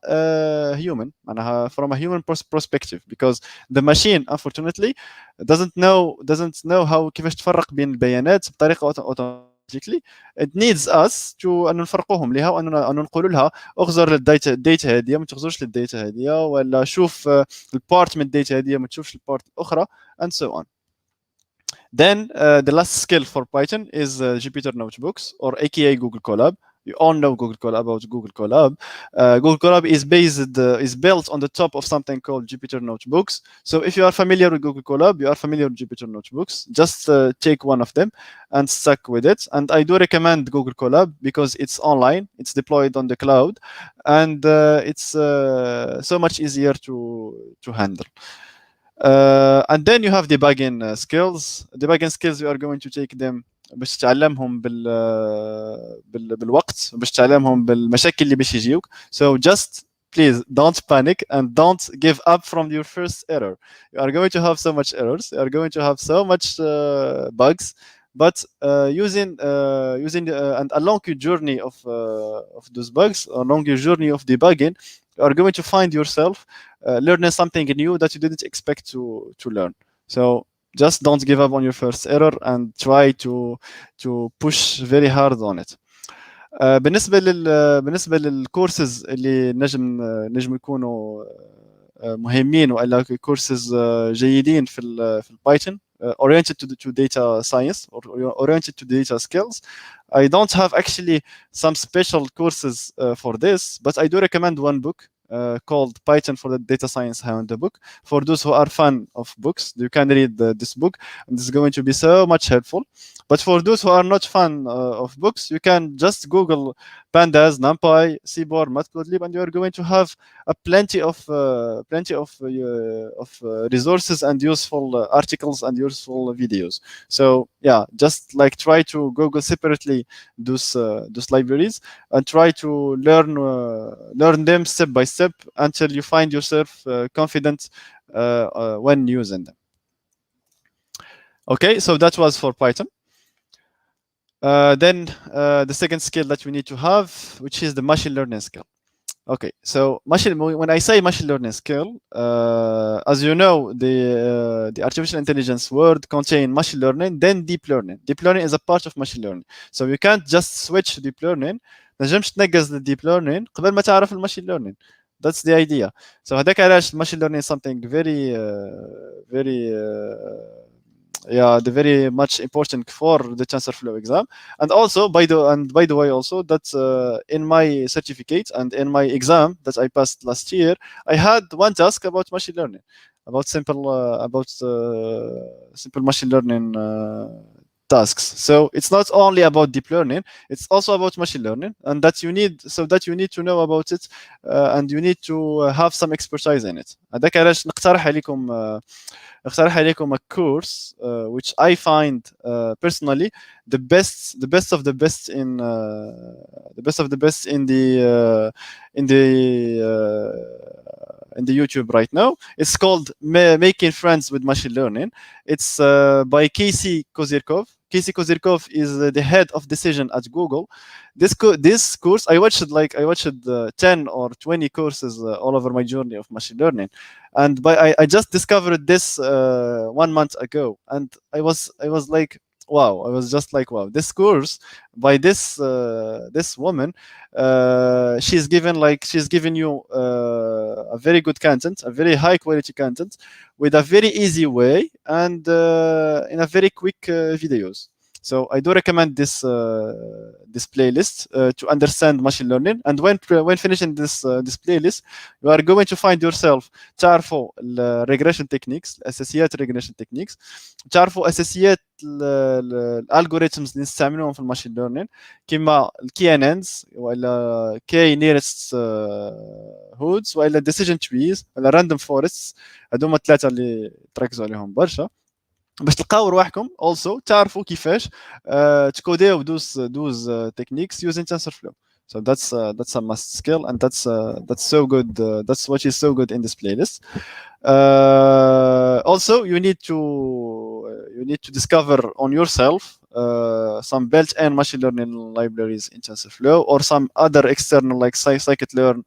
human، معناها from a human perspective, because the machine unfortunately doesn't know how كيفاش تفرق بين البيانات بطريقه automatically. It needs us to أن نفرقوهم لها وأن نقول لها اغزر الداتا هذه ما تغزرش للداتا هذه، ولا شوف البارت من الداتا هذه ما تشوفش البارت الأخرى and so on. Then the last skill for Python is Jupyter Notebooks, or aka Google Colab. You all know Google Colab. Google Colab is built on the top of something called Jupyter Notebooks. So if you are familiar with Google Colab, you are familiar with Jupyter Notebooks. Just take one of them and stuck with it. And I do recommend Google Colab because it's online, it's deployed on the cloud, and it's so much easier to handle. And then you have debugging skills. Debugging skills, you are going to take them باش تعلمهم بالوقت، باش تعلمهم بالمشاكل اللي باش يجيوك. So just please don't panic and don't give up from your first error. You are going to have so much errors, you are going to have so much bugs, but using and along your journey of those bugs, along your journey of debugging, you are going to find yourself learning something new that you didn't expect to learn. So just don't give up on your first error and try to push very hard on it. بالنسبه للكورسز اللي نجم يكونوا مهمين والا كورسز جيدين في البايثون oriented to data science or oriented to data skills. I don't have actually some special courses for this, but I do recommend one book called Python for the Data Science Hound book. For those who are fan of books, you can read this book, and this is going to be so much helpful. But for those who are not fan of books, you can just Google pandas, numpy, seaborn, matplotlib, and you are going to have plenty of resources and useful articles and useful videos. So yeah, just like try to Google separately those libraries and try to learn them step by step until you find yourself confident when using them. Okay, so that was for Python. Then the second skill that we need to have, which is the machine learning skill. Okay, so when I say machine learning skill, as you know, the artificial intelligence word contain machine learning, then deep learning. Deep learning is a part of machine learning. So you can't just switch to deep learning. نجمش تنقز deep learning قبل ما تعرف الماشين learning. That's the idea. So هذاك علاش machine learning is something the very much important for the TensorFlow exam. And also by the way also that in my certificate and in my exam that I passed last year, I had one task about machine learning, about simple machine learning tasks. So it's not only about deep learning, it's also about machine learning, and that you need to know about it, and you need to have some expertise in it. هذاك علاش نقترح عليكم a course which I find personally the best of the best in the YouTube right now. It's called Making Friends with Machine Learning. It's by Casey Kozyrkov. Casey Kozyrkov is the head of decision at Google. This course I watched 10 or 20 courses all over my journey of machine learning, and I just discovered this 1 month ago, and I was like, wow. I was just like, wow, this course by this woman, she's given you a very good content, a very high quality content with a very easy way and in a very quick videos. So I do recommend this playlist to understand machine learning. And when finishing this playlist, you are going to find yourself تعرفوا regression techniques, اساسيات regression techniques, تعرفوا اساسيات الالجوريثمز اللي نستعملوهم في الماشين ليرنين كيما الكياننز ولا كي نيرست هودز ولا decision trees ولا random forests. هذوما الثلاثه اللي تركزوا عليهم برشا باش تلقاو رواحكم also تعرفوا كيفاش تكوديو دوز techniques using TensorFlow. So that's a must skill, and that's so good. That's what is so good in this playlist. Also, you need to discover on yourself some built-in machine learning libraries in TensorFlow or some other external like scikit-learn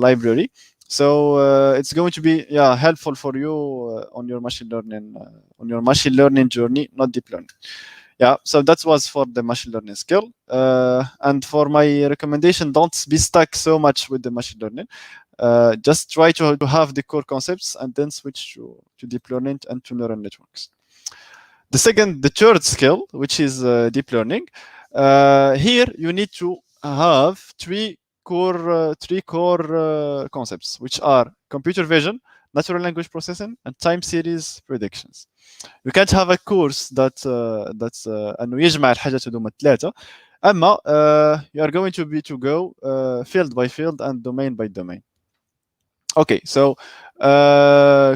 library. So it's going to be helpful for you on your machine learning journey, not deep learning. Yeah, so that was for the machine learning skill. And for my recommendation, don't be stuck so much with the machine learning. Just try to have the core concepts and then switch to deep learning and to neural networks. The third skill, which is deep learning, here you need to have three core concepts, which are computer vision, natural language processing, and time series predictions. You can't have a course that's انه يجمع الحاجات هذوما الثلاثه. اما you are going to go field by field and domain by domain. Okay, so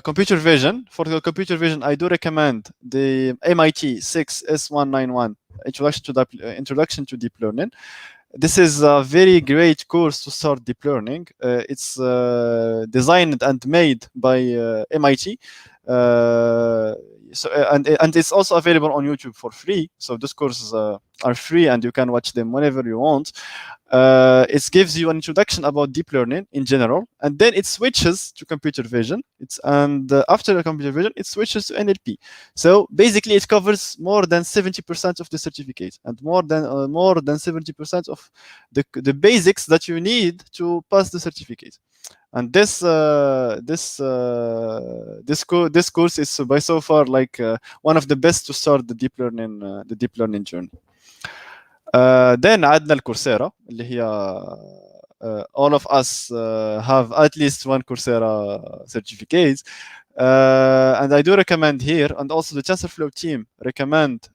computer vision. For the computer vision, I do recommend the MIT 6 S191 Introduction to Deep Learning. This is a very great course to start deep learning. It's designed and made by MIT. And it's also available on YouTube for free. So those courses are free and you can watch them whenever you want. It gives you an introduction about deep learning in general, and then it switches to computer vision. After computer vision, it switches to NLP. So basically, it covers more than 70% of the certificate and more than 70% of the basics that you need to pass the certificate. And this course is by so far like one of the best to start the deep learning journey. Then عندنا الكورسيرا اللي هي all of us have at least one Coursera certificate. And I do recommend here, and also the TensorFlow team recommend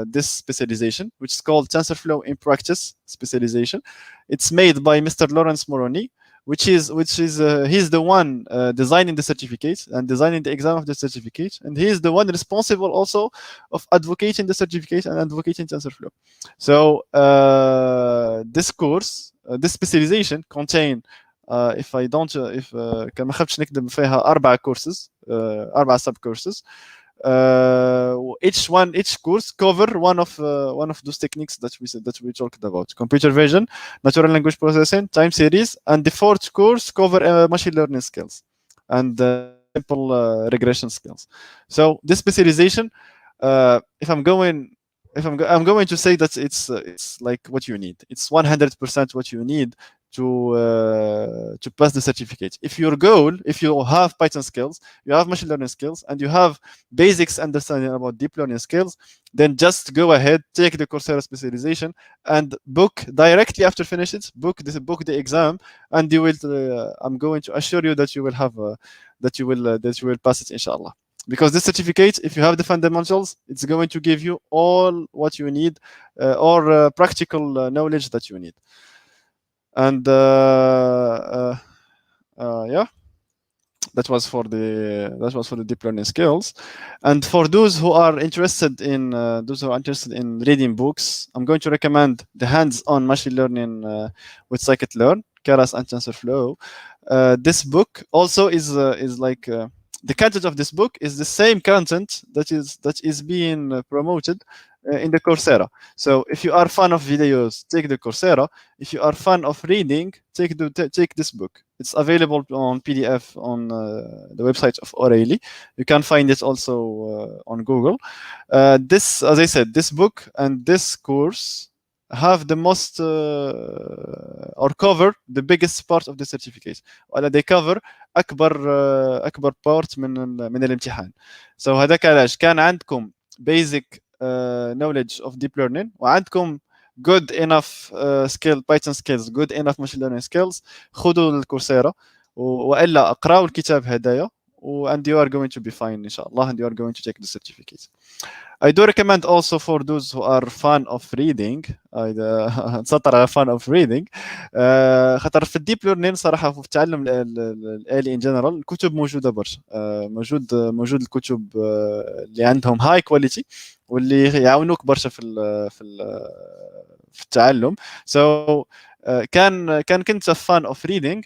this specialization, which is called TensorFlow in Practice Specialization. It's made by Mr. Lawrence Moroni, which is he's the one designing the certificate and designing the exam of the certificate, and he is the one responsible also of advocating the certificate and advocating TensorFlow. So this course, this specialization contain if I don't كان ما خفتش نكتب فيها 4 courses 4 sub courses. Each course cover one of those techniques that we talked about: computer vision, natural language processing, time series, and the 4th course cover machine learning skills and simple regression skills. So this specialization, I'm going to say that it's like what you need. It's 100% what you need to pass the certificate. If you have Python skills, you have machine learning skills, and you have basics understanding about deep learning skills, then just go ahead, take the Coursera specialization, and book directly after finish it. Book the exam, and you will. I'm going to assure you that you will have that you will pass it, inshallah. Because this certificate, if you have the fundamentals, it's going to give you all what you need, or practical knowledge that you need. And yeah, that was for the deep learning skills. And for those who are interested in reading books, I'm going to recommend the hands-on machine learning with scikit-learn, Keras and TensorFlow. This book also is like the content of this book is the same content that is being promoted in the Coursera. So if you are fan of videos, take the Coursera. If you are fan of reading, take this book. It's available on PDF on the website of O'Reilly. You can find it also on Google. This, as I said, this book and this course have the most or cover the biggest part of the certificate. They cover أكبر part من الامتحان. So هذاك علاش كان عندكم basic knowledge of deep learning وعندكم good enough Python skills, good enough machine learning skills. خذوا الكورسيرا وإلا اقرأوا الكتاب هدايا and you are going to be fine inshallah, and you are going to take the certificate. I do recommend also for those who are fan of reading. نسطر fan of reading. خاطر في الديب ليرنين صراحه في التعلم الآلي ان جنرال الكتب موجوده برشا. موجود الكتب اللي عندهم هاي كواليتي واللي يعاونوك برشا في التعلم. So كنت a fan of reading,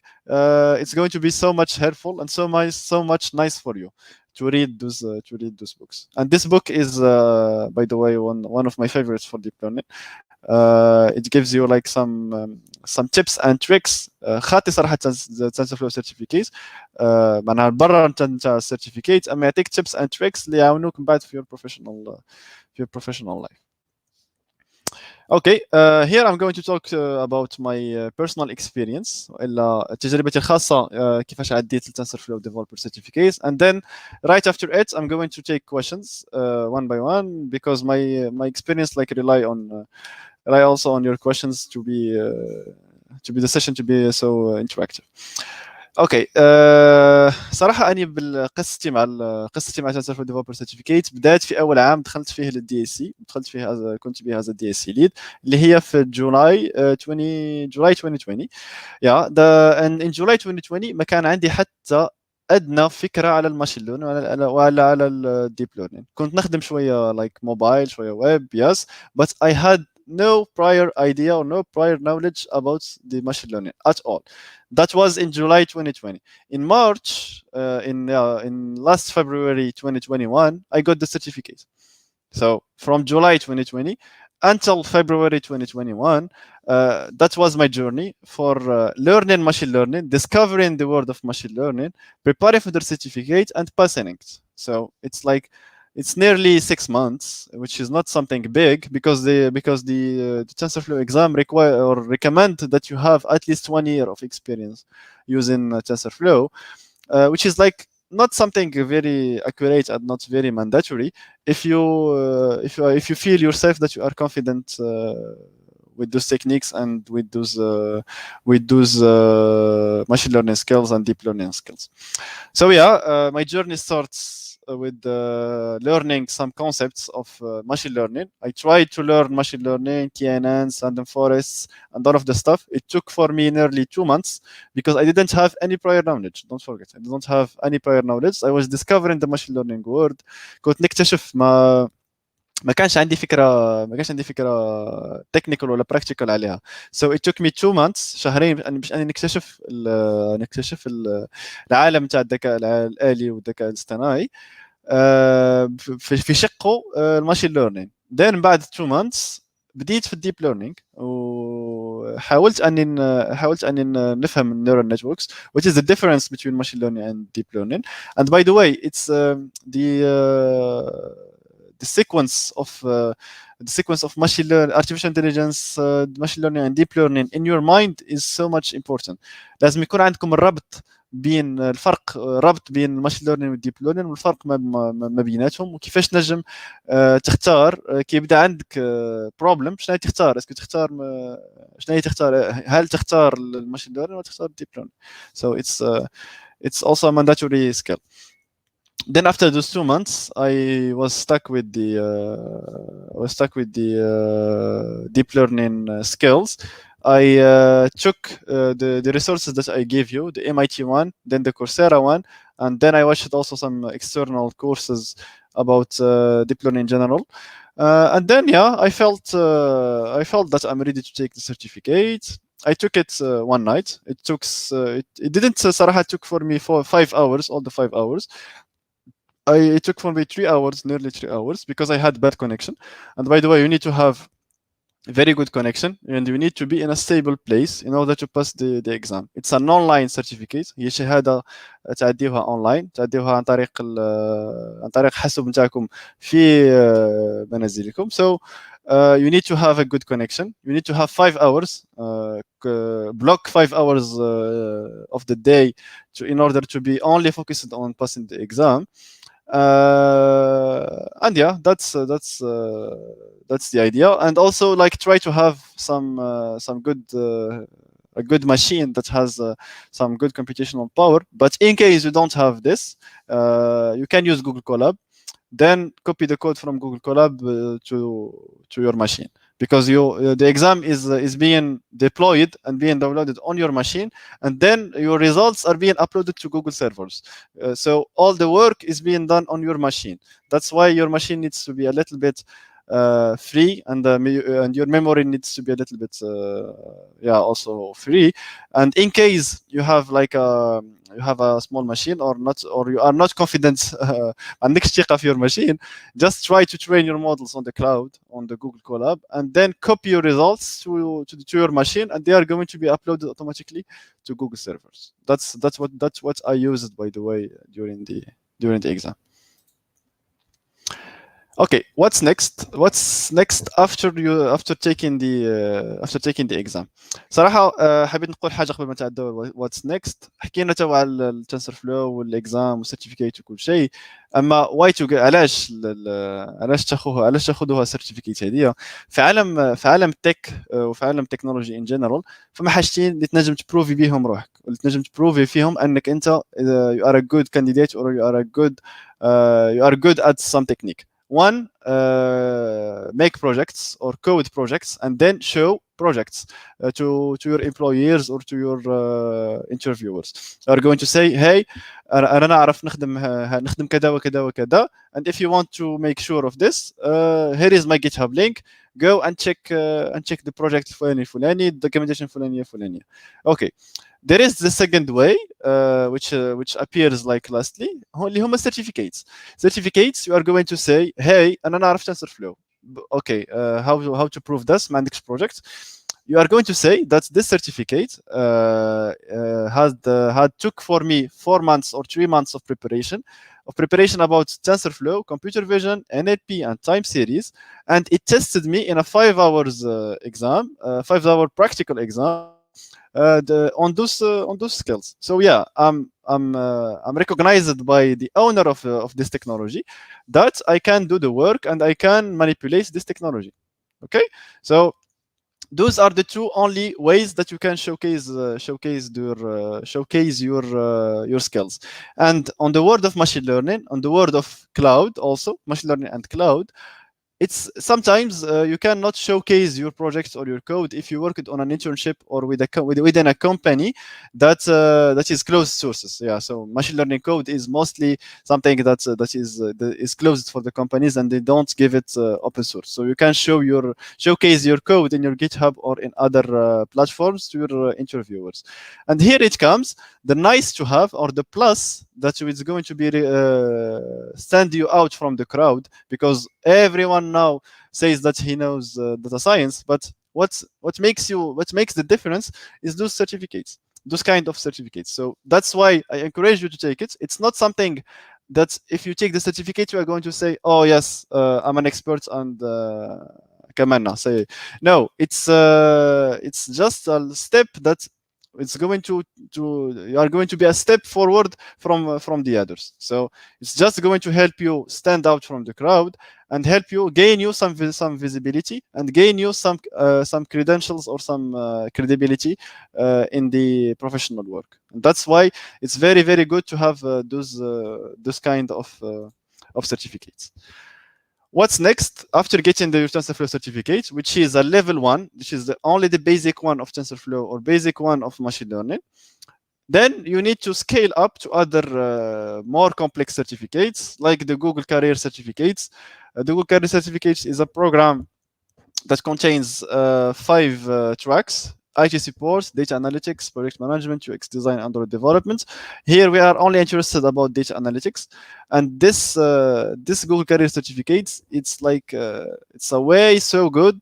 it's going to be so much helpful and so much nice for you to read those books. And this book is by the way one of my favorites for deep learning. It gives you like some tips and tricks. خاطي صراحه TensorFlow certificate معناها برا نتاع certificate اما يعطيك tips and tricks اللي يعاونوك من بعد في your professional life. Okay, here I'm going to talk about my personal experience إلا تجربتي الخاصة كيفاش عديت TensorFlow Developer Certificate, and then right after it I'm going to take questions one by one because my experience like rely also on your questions to be the session to be so interactive. اوكي صراحه اني قصتي مع TensorFlow Developer Certificate بدات في اول عام دخلت فيه للدي اس سي. كنت بها از الدي اس سي ليد اللي هي في جولاي 2020. يا ان جولاي 2020 ما كان عندي حتى ادنى فكره على الماشين ليرنينج وعلى الديب ليرنينج. كنت نخدم شويه لايك موبايل شويه ويب yes, but I had no prior idea or no prior knowledge about the machine learning at all. That was in July 2020. In March, in last February 2021, I got the certificate. So from July 2020 until February 2021, that was my journey for learning machine learning, discovering the world of machine learning, preparing for the certificate, and passing it. So it's nearly 6 months, which is not something big because the TensorFlow exam require or recommend that you have at least 1 year of experience using TensorFlow, which is like not something very accurate and not very mandatory if you feel yourself that you are confident with those techniques and with those machine learning skills and deep learning skills. So yeah, my journey starts with learning some concepts of machine learning. I tried to learn machine learning, TNNs, random forests, and all of the stuff. It took for me nearly 2 months because I didn't have any prior knowledge. Don't forget, I don't have any prior knowledge. I was discovering the machine learning world. كنت نكتشف ما كانش عندي فكره تكنيكال ولا براكتيكال عليها. So it took me 2 months، شهرين باش اني نكتشف العالم تاع الذكاء الآلي والذكاء الاصطناعي في شقه الماشين ليرنينج. then بعد 2 months بديت في الديب ليرنينج وحاولت اني نفهم النيورال نتوركس which is the difference between machine learning and deep learning. And by the way, it's the sequence of machine learning, artificial intelligence, machine learning and deep learning in your mind is so much important. لازم يكون عندكم الربط بين ربط بين الماشين ليرنينج والديب ليرنينج والفرق ما بيناتهم وكيفاش نجم تختار كي يبدا عندك بروبلم شنو تختار. اسكو تختار شنو تختار؟ هل تختار الماشين ليرنينج ولا تختار الديب ليرنينج؟ So it's also a mandatory skill. Then after those 2 months, I was stuck with the deep learning skills. I took the resources that I gave you, the MIT one, then the Coursera one, and then I watched also some external courses about deep learning in general. And then yeah, I felt that I'm ready to take the certificate. I took it one night. It didn't صراحة took for me 5 hours, all the 5 hours. It took for me 3 hours, nearly 3 hours, because I had bad connection. And by the way, you need to have very good connection and you need to be in a stable place in order to pass the exam. It's an online certificate. هي شهادة تعديوها online، تعديوها عن طريق حاسوب نتاعكم في منازلكم. So you need to have a good connection. You need to have 5 hours, block 5 hours of the day in order to be only focused on passing the exam. And yeah, that's the idea. And also like try to have some good a good machine that has some good computational power. But in case you don't have this, you can use Google Colab. Then copy the code from Google Colab to your machine, because the exam is being deployed and being downloaded on your machine, and then your results are being uploaded to Google servers. So all the work is being done on your machine. That's why your machine needs to be a little bit free, and your memory needs to be a little bit also free. And in case you have like you have a small machine or you are not confident عندكش ثقة في your machine, just try to train your models on the cloud, on the Google Colab, and then copy your results to your machine, and they are going to be uploaded automatically to Google servers. That's what I used, by the way, during the exam. Okay, what's next after taking the exam? صراحة حبيت نقول حاجة قبل ما نتعداو what's next. حكينا تو على التنسورفلو والاكزام والسيرتيفيكيت وكل شيء، اما علاش تاخذوها السيرتيفيكيت هذه في عالم التك وفي عالم التكنولوجي ان جنرال. فما حاجتين اللي تنجم تبروفي بيهم روحك، واللي تنجم تبروفي فيهم انك انت you are a good candidate or you are good at some technique. One, make projects or code projects and then show projects to your employers or to your interviewers. They are going to say, hey, أنا نعرف نخدم كذا وكذا وكذا, and if you want to make sure of this, here is my GitHub link. Go and check the project الفلاني, documentation فلانية. Okay. There is the second way, which appears like lastly, اللي هما certificates. Certificates, you are going to say, hey, أنا نعرف TensorFlow. Okay, how to prove this? ما عندكش project. You are going to say that this certificate had took for me 4 months or 3 months of preparation about TensorFlow, computer vision, NLP, and time series, and it tested me in a 5 hours exam, 5-hour practical exam. On those skills. So yeah, I'm recognized by the owner of this technology that I can do the work and I can manipulate this technology. Okay, so those are the two only ways that you can showcase your skills. And on the word of machine learning, on the word of cloud, also machine learning and cloud, it's sometimes you cannot showcase your projects or your code if you worked on an internship or within a company that is closed sources. Yeah, so machine learning code is mostly something that is closed for the companies, and they don't give it open source. So you can showcase your code in your GitHub or in other platforms to your interviewers. And here it comes, the nice to have or the plus that is going to be stand you out from the crowd, because everyone now says that he knows data science, but what makes the difference is those certificates, those kind of certificates. So that's why I encourage you to take it. It's not something that if you take the certificate you are going to say, oh yes, I'm an expert and MENA. Say no, it's just a step that it's going to you are going to be a step forward from the others. So it's just going to help you stand out from the crowd and help you gain you some visibility and gain you some credentials or some credibility in the professional work. And that's why it's very, very good to have those kind of certificates. What's next after getting the TensorFlow certificate, which is a level 1, which is only the basic one of TensorFlow or basic one of machine learning? Then you need to scale up to other more complex certificates, like the Google Career certificates. The Google Career certificates is a program that contains 5 tracks: IT support, data analytics, project management, UX design, Android development. Here we are only interested about data analytics, and this Google Career certificates, it's like it's a way so good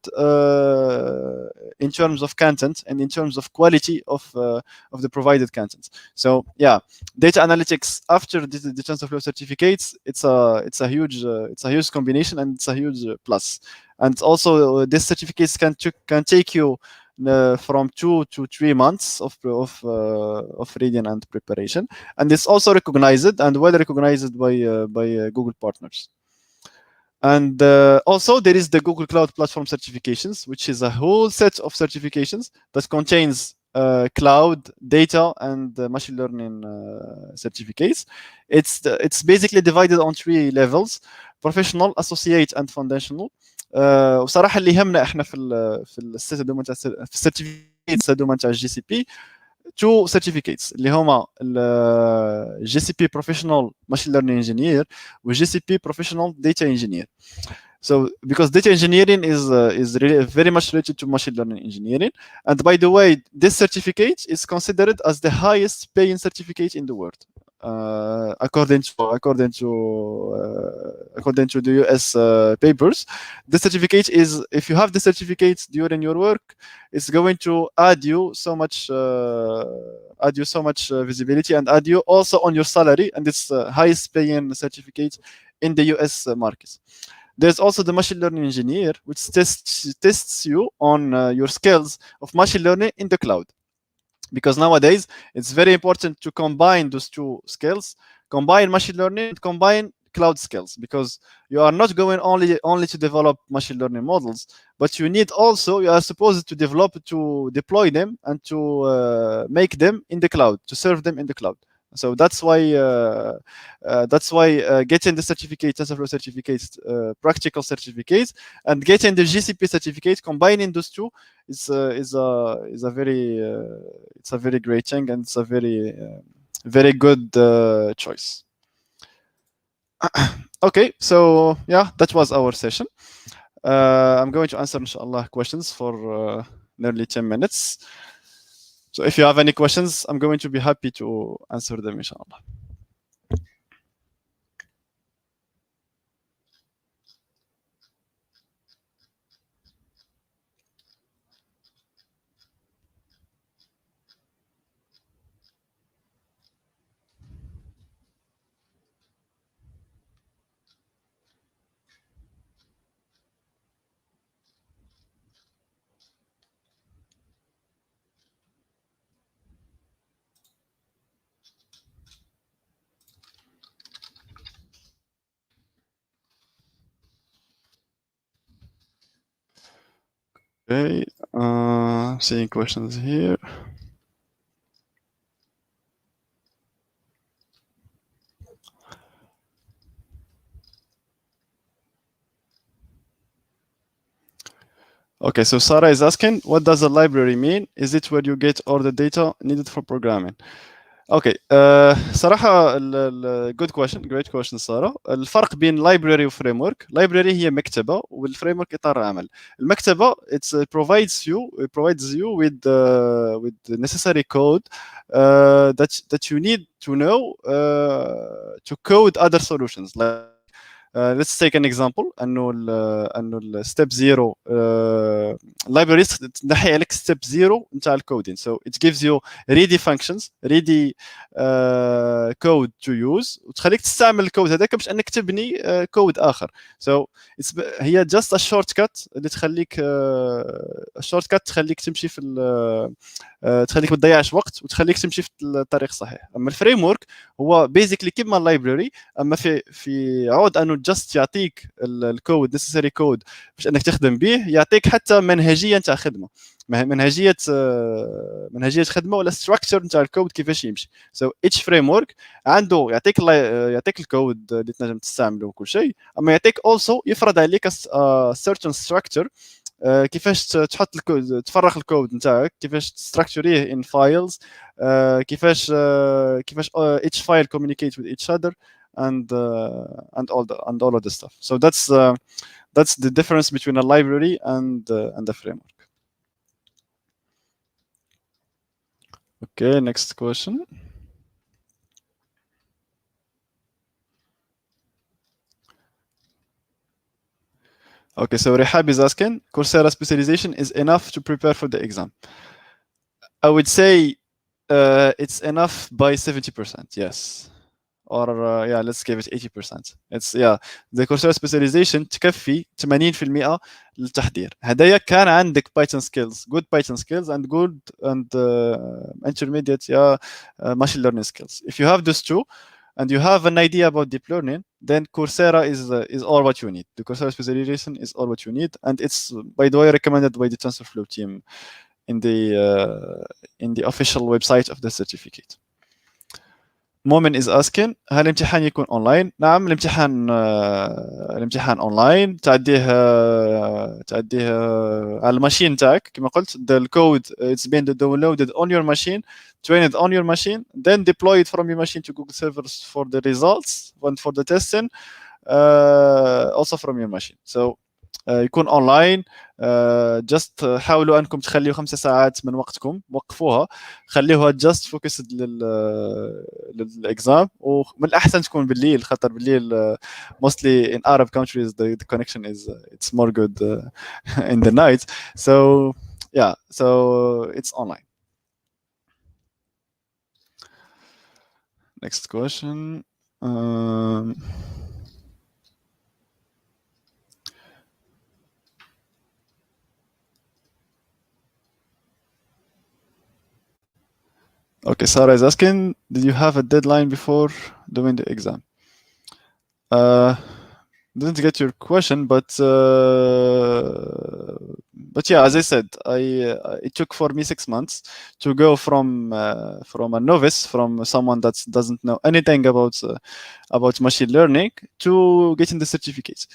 in terms of content and in terms of quality of the provided content. So yeah, data analytics after the TensorFlow certificates, it's a huge combination, and it's a huge plus. And also these certificates can take you from 2 to 3 months of reading and preparation, and it's also recognized and well recognized by Google partners. And also there is the Google Cloud Platform certifications, which is a whole set of certifications that contains cloud, data, and machine learning certificates. It's basically divided on 3 levels: professional, associate, and foundational. وصراحه اللي يهمنا احنا في السيرتيفيكيت تاع الجي سي بي تو certificates اللي هما الجي سي بي بروفيشنال ماشين ليرنينج انجينير والجي سي بي بروفيشنال داتا انجينير. So because data engineering is really very much related to machine learning engineering, and by the way, this certificate is considered as the highest paying certificate in the world, according to the US papers. The certificate is, if you have the certificate during your work, it's going to add you so much visibility and add you also on your salary, and it's highest paying certificate in the US market. There's also the machine learning engineer, which tests you on your skills of machine learning in the cloud. Because nowadays it's very important to combine those 2 skills, combine machine learning and combine cloud skills, because you are not going only to develop machine learning models, but you are supposed to deploy them and to make them in the cloud, to serve them in the cloud. So that's why getting the certificate, TensorFlow certificates, practical certificates, and getting the GCP certificate, combining those 2 is a very great thing, and it's a very good choice. Okay, so yeah, that was our session. I'm going to answer inshallah questions for nearly 10 minutes. So if you have any questions, I'm going to be happy to answer them inshallah. Okay. Seeing questions here. Okay, so Sarah is asking, what does a library mean? Is it where you get all the data needed for programming? اوكي صراحه good question, great question ساره. الفرق بين library و framework. library هي مكتبه والفريمورك اطار عمل. المكتبه it provides you with the necessary code that you need to know to code other solutions. Like let's take an example انه الستيب زيرو library تنحي عليك ستيب زيرو نتاع الكودين. So it gives you ready functions, ready code to use وتخليك تستعمل الكود هذاك باش انك تبني كود اخر. So هي just a shortcut اللي تخليك shortcut تخليك تمشي في تخليك ما تضيعش وقت وتخليك تمشي في الطريق الصحيح. اما الفريم ورك هو بيزيكلي كيما اللايبراري، اما في عود انه جاست يعطيك الكود نيسيسري كود باش انك تخدم به، يعطيك حتى منهجيه نتاع خدمه، منهجيه خدمه ولا ستراكشر نتاع الكود كيفاش يمشي. سو اتش فريم ورك عنده يعطيك الكود اللي تنجم تستعمله وكل شيء، اما يعطيك اولسو يفرض عليك certain structure كيفاش تحط الكود، تفرغ الكود نتاعك، كيفاش تستراكشريه in files، كيفاش each file communicate with each other and all of this stuff. So that's the difference between a library and a framework. Okay, next question. Okay, so Rehab is asking, Coursera specialization is enough to prepare for the exam? I would say it's enough by 70%, yes. Or yeah, let's give it 80%. It's the Coursera specialization تكفي 80% للتحضير. هدايا كان عندك Python skills, good Python skills and good and intermediate machine learning skills. If you have those two and you have an idea about deep learning, then Coursera is all what you need. The Coursera specialization is all what you need, and it's, by the way, recommended by the TensorFlow team in the official website of the certificate. مؤمن is asking, هل الامتحان يكون اونلاين؟ نعم، الامتحان اونلاين. تعديه على الماشين تاعك كما قلت. The code it's been downloaded on your machine, trained on your machine, then deployed from your machine to Google servers for the results and for the testing, also from your machine. So يكون اونلاين. جاست حاولوا انكم تخليوا 5 ساعات من وقتكم، وقفوها، خليوها جاست فوكسد للاكزام. ومن الاحسن تكون بالليل، خاطر بالليل mostly in Arab countries the connection is it's more good in the night. So it's online. Next question. Okay, Sarah is asking, did you have a deadline before doing the exam? Didn't get your question, but yeah, as I said, it took for me 6 months to go from a novice, from someone that doesn't know anything about machine learning, to getting the certificate.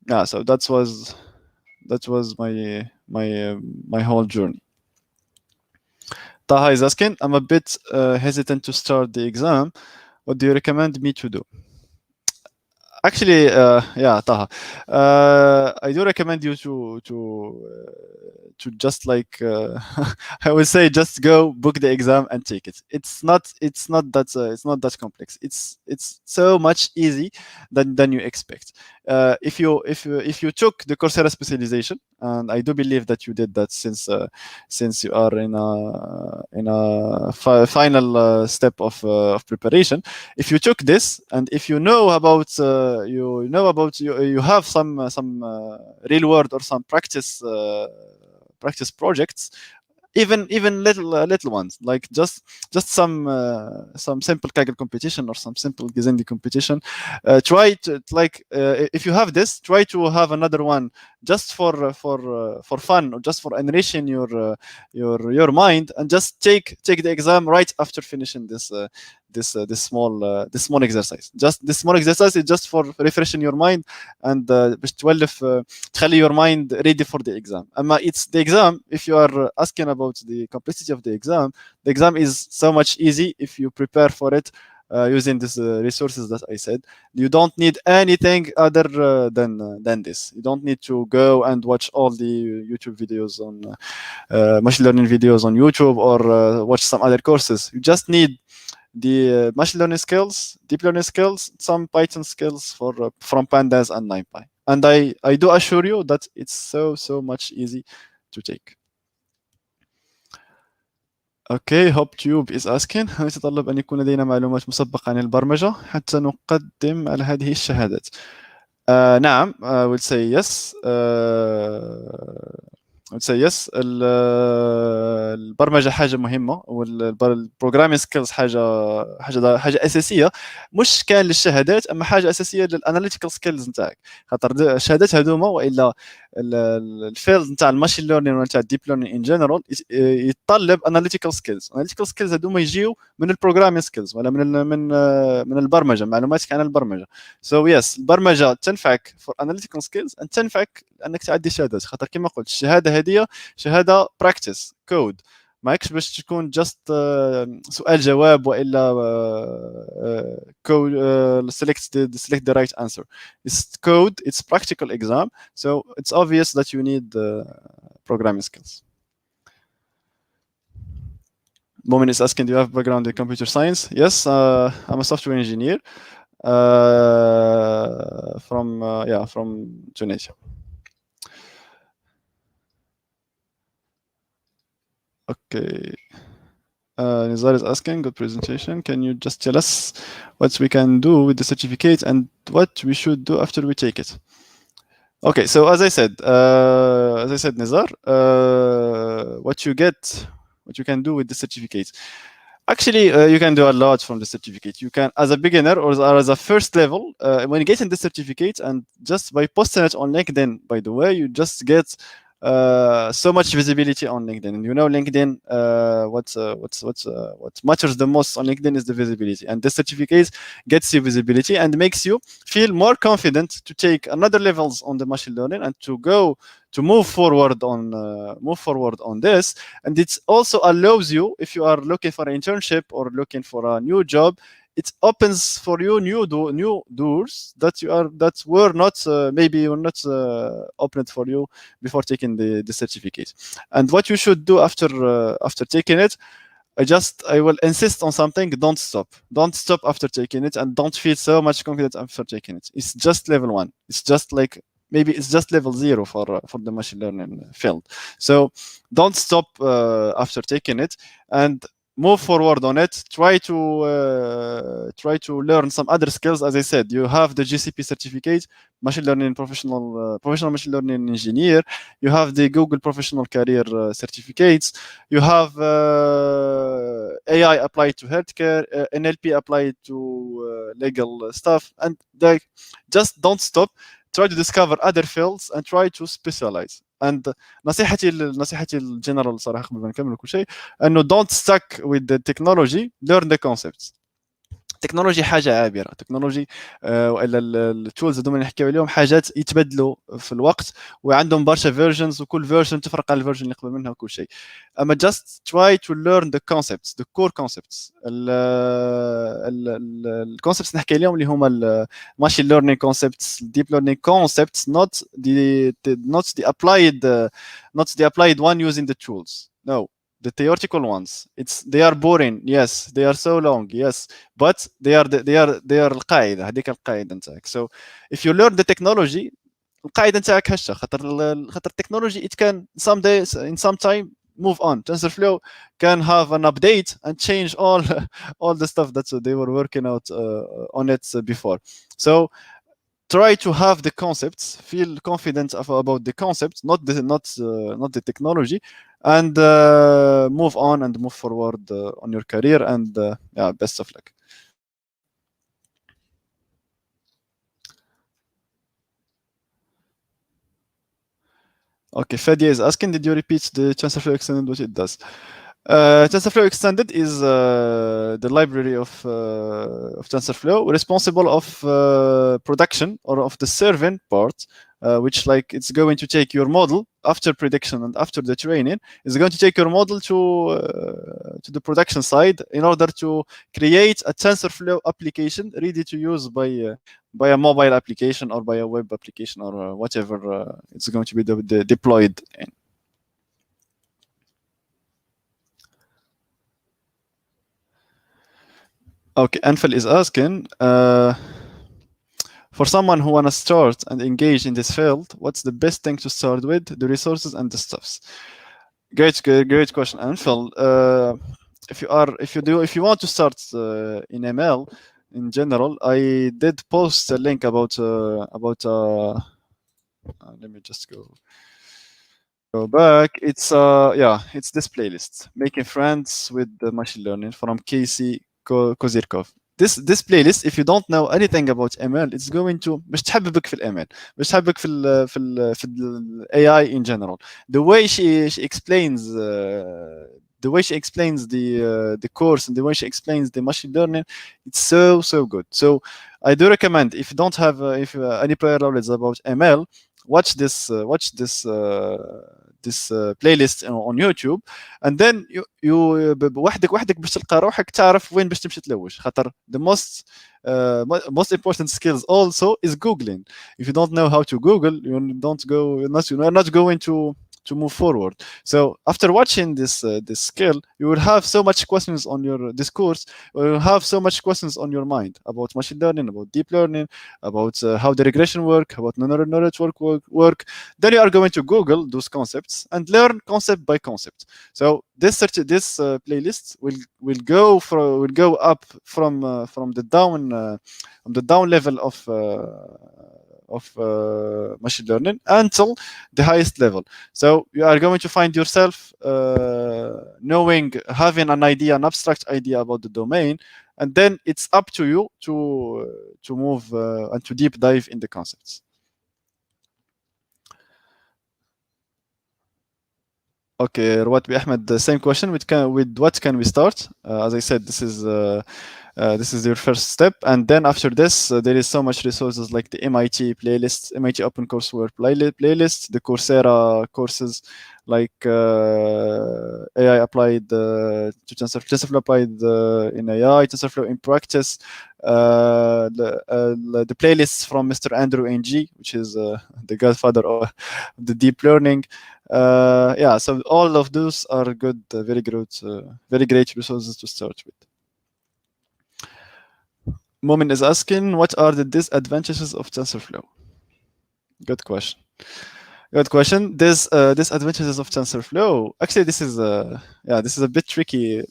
Yeah, so that was my whole journey. Taha is asking, I'm a bit hesitant to start the exam. What do you recommend me to do? Actually, Taha, I do recommend you to just like I would say just go book the exam and take it. It's not that complex. It's so much easy than you expect. If you took the Coursera specialization, and I do believe that you did that since you are in a final step of preparation. If you took this, and if you know about you have some real world or some practice projects, even little ones, like just some simple Kaggle competition or some simple Gizendi competition. Try to, like, if you have this, try to have another one just for fun, or just for enriching your mind, and just take the exam right after finishing this small exercise. Just this small exercise is just for refreshing your mind, and باش تولف تخلي your mind ready for the exam. It's the exam, if you are asking about the complexity of the exam is so much easy if you prepare for it using these resources that I said. You don't need anything other than this. You don't need to go and watch all the YouTube videos on machine learning videos on YouTube, or watch some other courses. You just need the machine learning skills, deep learning skills, some Python skills from pandas and NumPy. And I do assure you that it's so much easy to take. Okay, HopTube is asking: هل يتطلب أن يكون لدينا معلومات مسبقة عن البرمجة حتى نقدم على هذه الشهادات؟ نعم, I would say yes. البرمجه حاجه مهمه, والبروجرامينج سكيلز حاجه اساسيه, مش كان للشهادات, اما حاجه اساسيه للاناليتيكال سكيلز نتاعك. خاطر الشهادات هذوما والا الفيلد نتاع الماشين ليرنينغ ونتاع الديب ليرنينغ ان جنرال يتطلب اناليتيكال سكيلز. اناليتيكال سكيلز هذوما يجيو من البروجرامينج سكيلز ولا من البرمجه, معلوماتك عن البرمجه. سو يس, البرمجه تنفعك فور اناليتيكال سكيلز, ان تنفعك انك تعدي شهادات. خاطر كما قلت, الشهاده هذه شهاده براكتس كود, ماكش باش تكون جاست سؤال جواب والا code select the right answer. It's code, it's practical exam, so it's obvious that you need programming skills. Momin is asking, do you have background in computer science? Yes, I'm a software engineer from Tunisia. Okay. Nizar is asking, good presentation. Can you just tell us what we can do with the certificate and what we should do after we take it? Okay, so as I said, Nizar, what you can do with the certificate. Actually, you can do a lot from the certificate. You can, as a beginner or as a first level, when you get in the certificate, and just by posting it on LinkedIn, by the way, you just get so much visibility on LinkedIn. And you know, LinkedIn, what matters the most on LinkedIn is the visibility, and the certificate gets you visibility and makes you feel more confident to take another levels on the machine learning and to move forward on this. And it also allows you, if you are looking for an internship or looking for a new job, it opens for you new doors that were not opened for you before taking the certificate. And what you should do after taking it, I will insist on something: don't stop after taking it, and don't feel so much confidence after taking it. It's just level 1. It's just like, maybe it's just level 0 for the machine learning field. So don't stop after taking it, and move forward on it. Try to learn some other skills. As I said, you have the GCP certificate, machine learning professional machine learning engineer. You have the Google professional career certificates. You have AI applied to healthcare, NLP applied to legal stuff, and just don't stop. Try to discover other fields and try to specialize. And نصيحتي الجنرال صراحه قبل ما نكمل كل شيء, انه don't stuck with the technology, learn the concepts. التكنولوجيا حاجه عابره. التكنولوجي والا التولز هذوما اللي نحكيو عليهم حاجات يتبدلوا في الوقت, وعندهم برشا فيرجنز, وكل فيرجن تفرق على الفيرجن اللي قبل منها وكل شيء. اما just try to learn the concepts, the core concepts. الكونسبتس نحكي عليهم اللي هما الماشين ليرنينغ concepts, deep learning concepts, not the applied one using the tools. No, the theoretical ones. They are boring. Yes, they are so long. Yes, but they are القاعدة. هذيك القاعدة نتاعك. So if you learn the technology, القاعدة نتاعك هشة. خاطر technology, it can someday, in some time, move on. TensorFlow can have an update and change all the stuff that they were working out on it before. So try to have the concepts, feel confident about the concepts, not the technology, and move on and move forward on your career. And yeah, best of luck. Okay, Fadia is asking, did you repeat the TensorFlow Extended, what it does? TensorFlow Extended is the library of TensorFlow responsible of production or of the serving part, which like it's going to take your model after prediction and after the training. It's going to take your model to the production side in order to create a TensorFlow application ready to use by a mobile application or by a web application or whatever it's going to be deployed in. Okay, Anfal is asking, for someone who wanna start and engage in this field, what's the best thing to start with, the resources and the stuffs? Great question, Anfal. If you want to start in ML in general, I did post a link about let me just go back. It's it's this playlist, Making Friends with the Machine Learning from Casey Kozirkov. This playlist, if you don't know anything about ML, it's going to مش تحببك في الML, مش تحببك في ال AI in general. The way she explains the course and the way she explains the machine learning, it's so good. So I do recommend, if you don't have any prior knowledge about ML, watch this playlist on YouTube, and then you وحدك باش تلقى روحك تعرف وين باش تمشي تلوج. خاطر the most important skills also is Googling. If you don't know how to Google, you're not going to move forward. So after watching this skill, you will have so much questions on your discourse, or you will have so much questions on your mind about machine learning, about deep learning, about how the regression work, about neural network work. Then you are going to Google those concepts and learn concept by concept. So this playlist will go up from the down level of machine learning until the highest level. So you are going to find yourself having an abstract idea about the domain, and then it's up to you to move and to deep dive in the concepts. Okay, Rawat Ahmed, the same question. With what can we start? As I said, this is your first step, and then after this, there is so much resources like the MIT playlist, MIT OpenCourseWare playlist, the Coursera courses like AI applied to TensorFlow applied in AI, TensorFlow in practice, the playlists from Mr. Andrew Ng, which is the godfather of the deep learning. So all of those are good, very great resources to start with. Momin is asking, what are the disadvantages of TensorFlow? Good question. Disadvantages of TensorFlow. Actually, this is a bit tricky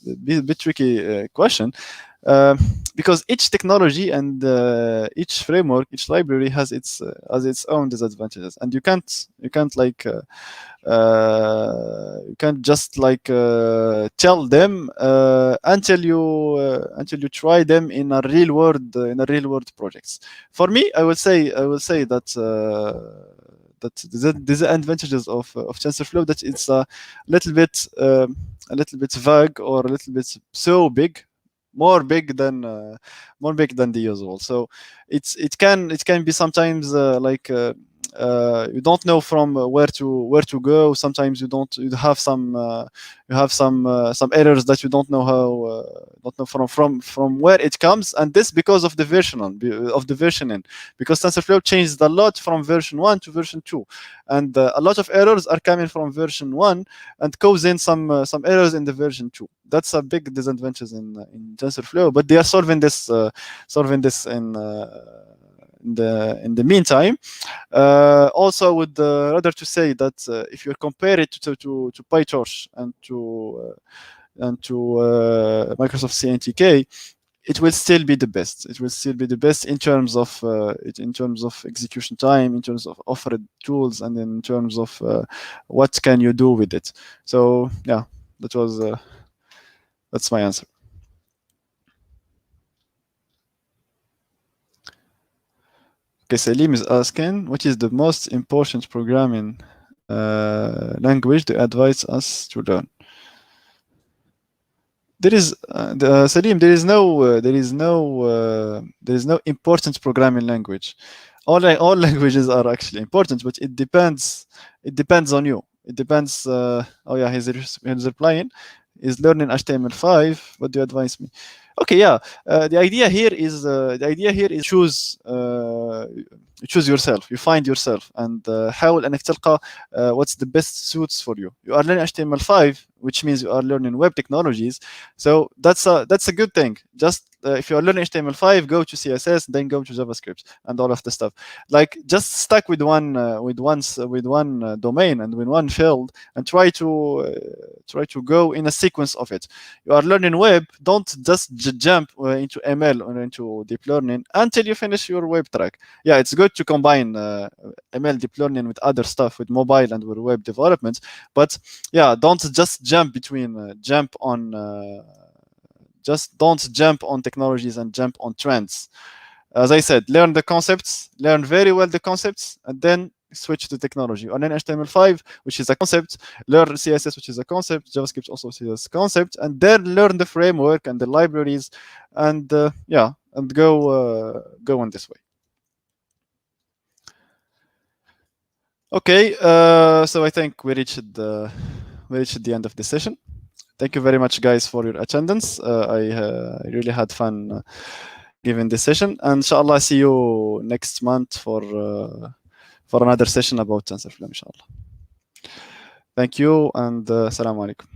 question, because each technology and each framework, each library has its own disadvantages, and you can't just tell them until you try them in a real world projects. For me, I will say that the disadvantages of TensorFlow, that it's a little bit vague, or a little bit so big, more big than the usual. So it can be sometimes you don't know from where to go. Sometimes you have some errors that you don't know from where it comes, and this because of the versioning, because TensorFlow changed a lot from version 1 to version 2, and a lot of errors are coming from version 1 and causing some errors in the version 2. That's a big disadvantage in TensorFlow, but they are solving this in the meantime. Also, would rather to say that if you compare it to PyTorch and to Microsoft CNTK, it will still be the best. It will still be the best in terms of execution time, in terms of offered tools, and in terms of what can you do with it. So yeah, that's my answer. Okay, Salim is asking, what is the most important programming language to advise us to learn? There is Salim. There is no important programming language. All languages are actually important, but it depends. It depends on you. It depends. Oh yeah, he's replying. Is learning HTML5? What do you advise me? Okay, yeah. The idea here is choose yourself. You find yourself and حاول انك تلقى what's the best suits for you. You are learning HTML5, which means you are learning web technologies. So that's a good thing. Just if you are learning HTML5, go to CSS, then go to JavaScript and all of the stuff. Like just stuck with one domain and with one field and try to go in a sequence of it. You are learning web, don't just jump into ML or into deep learning until you finish your web track. Yeah, it's good to combine ML deep learning with other stuff, with mobile and with web development, but yeah, don't just jump don't jump on technologies and jump on trends. As I said, learn the concepts, learn very well the concepts, and then switch to technology. And then HTML5, which is a concept, learn CSS, which is a concept, JavaScript also is a concept, and then learn the framework and the libraries, and yeah, and go on this way. Okay, so I think we reached the end of the session. Thank you very much, guys, for your attendance. I really had fun giving this session, and inshallah, see you next month for another session about TensorFlow, inshallah. Thank you, and assalamu alaikum.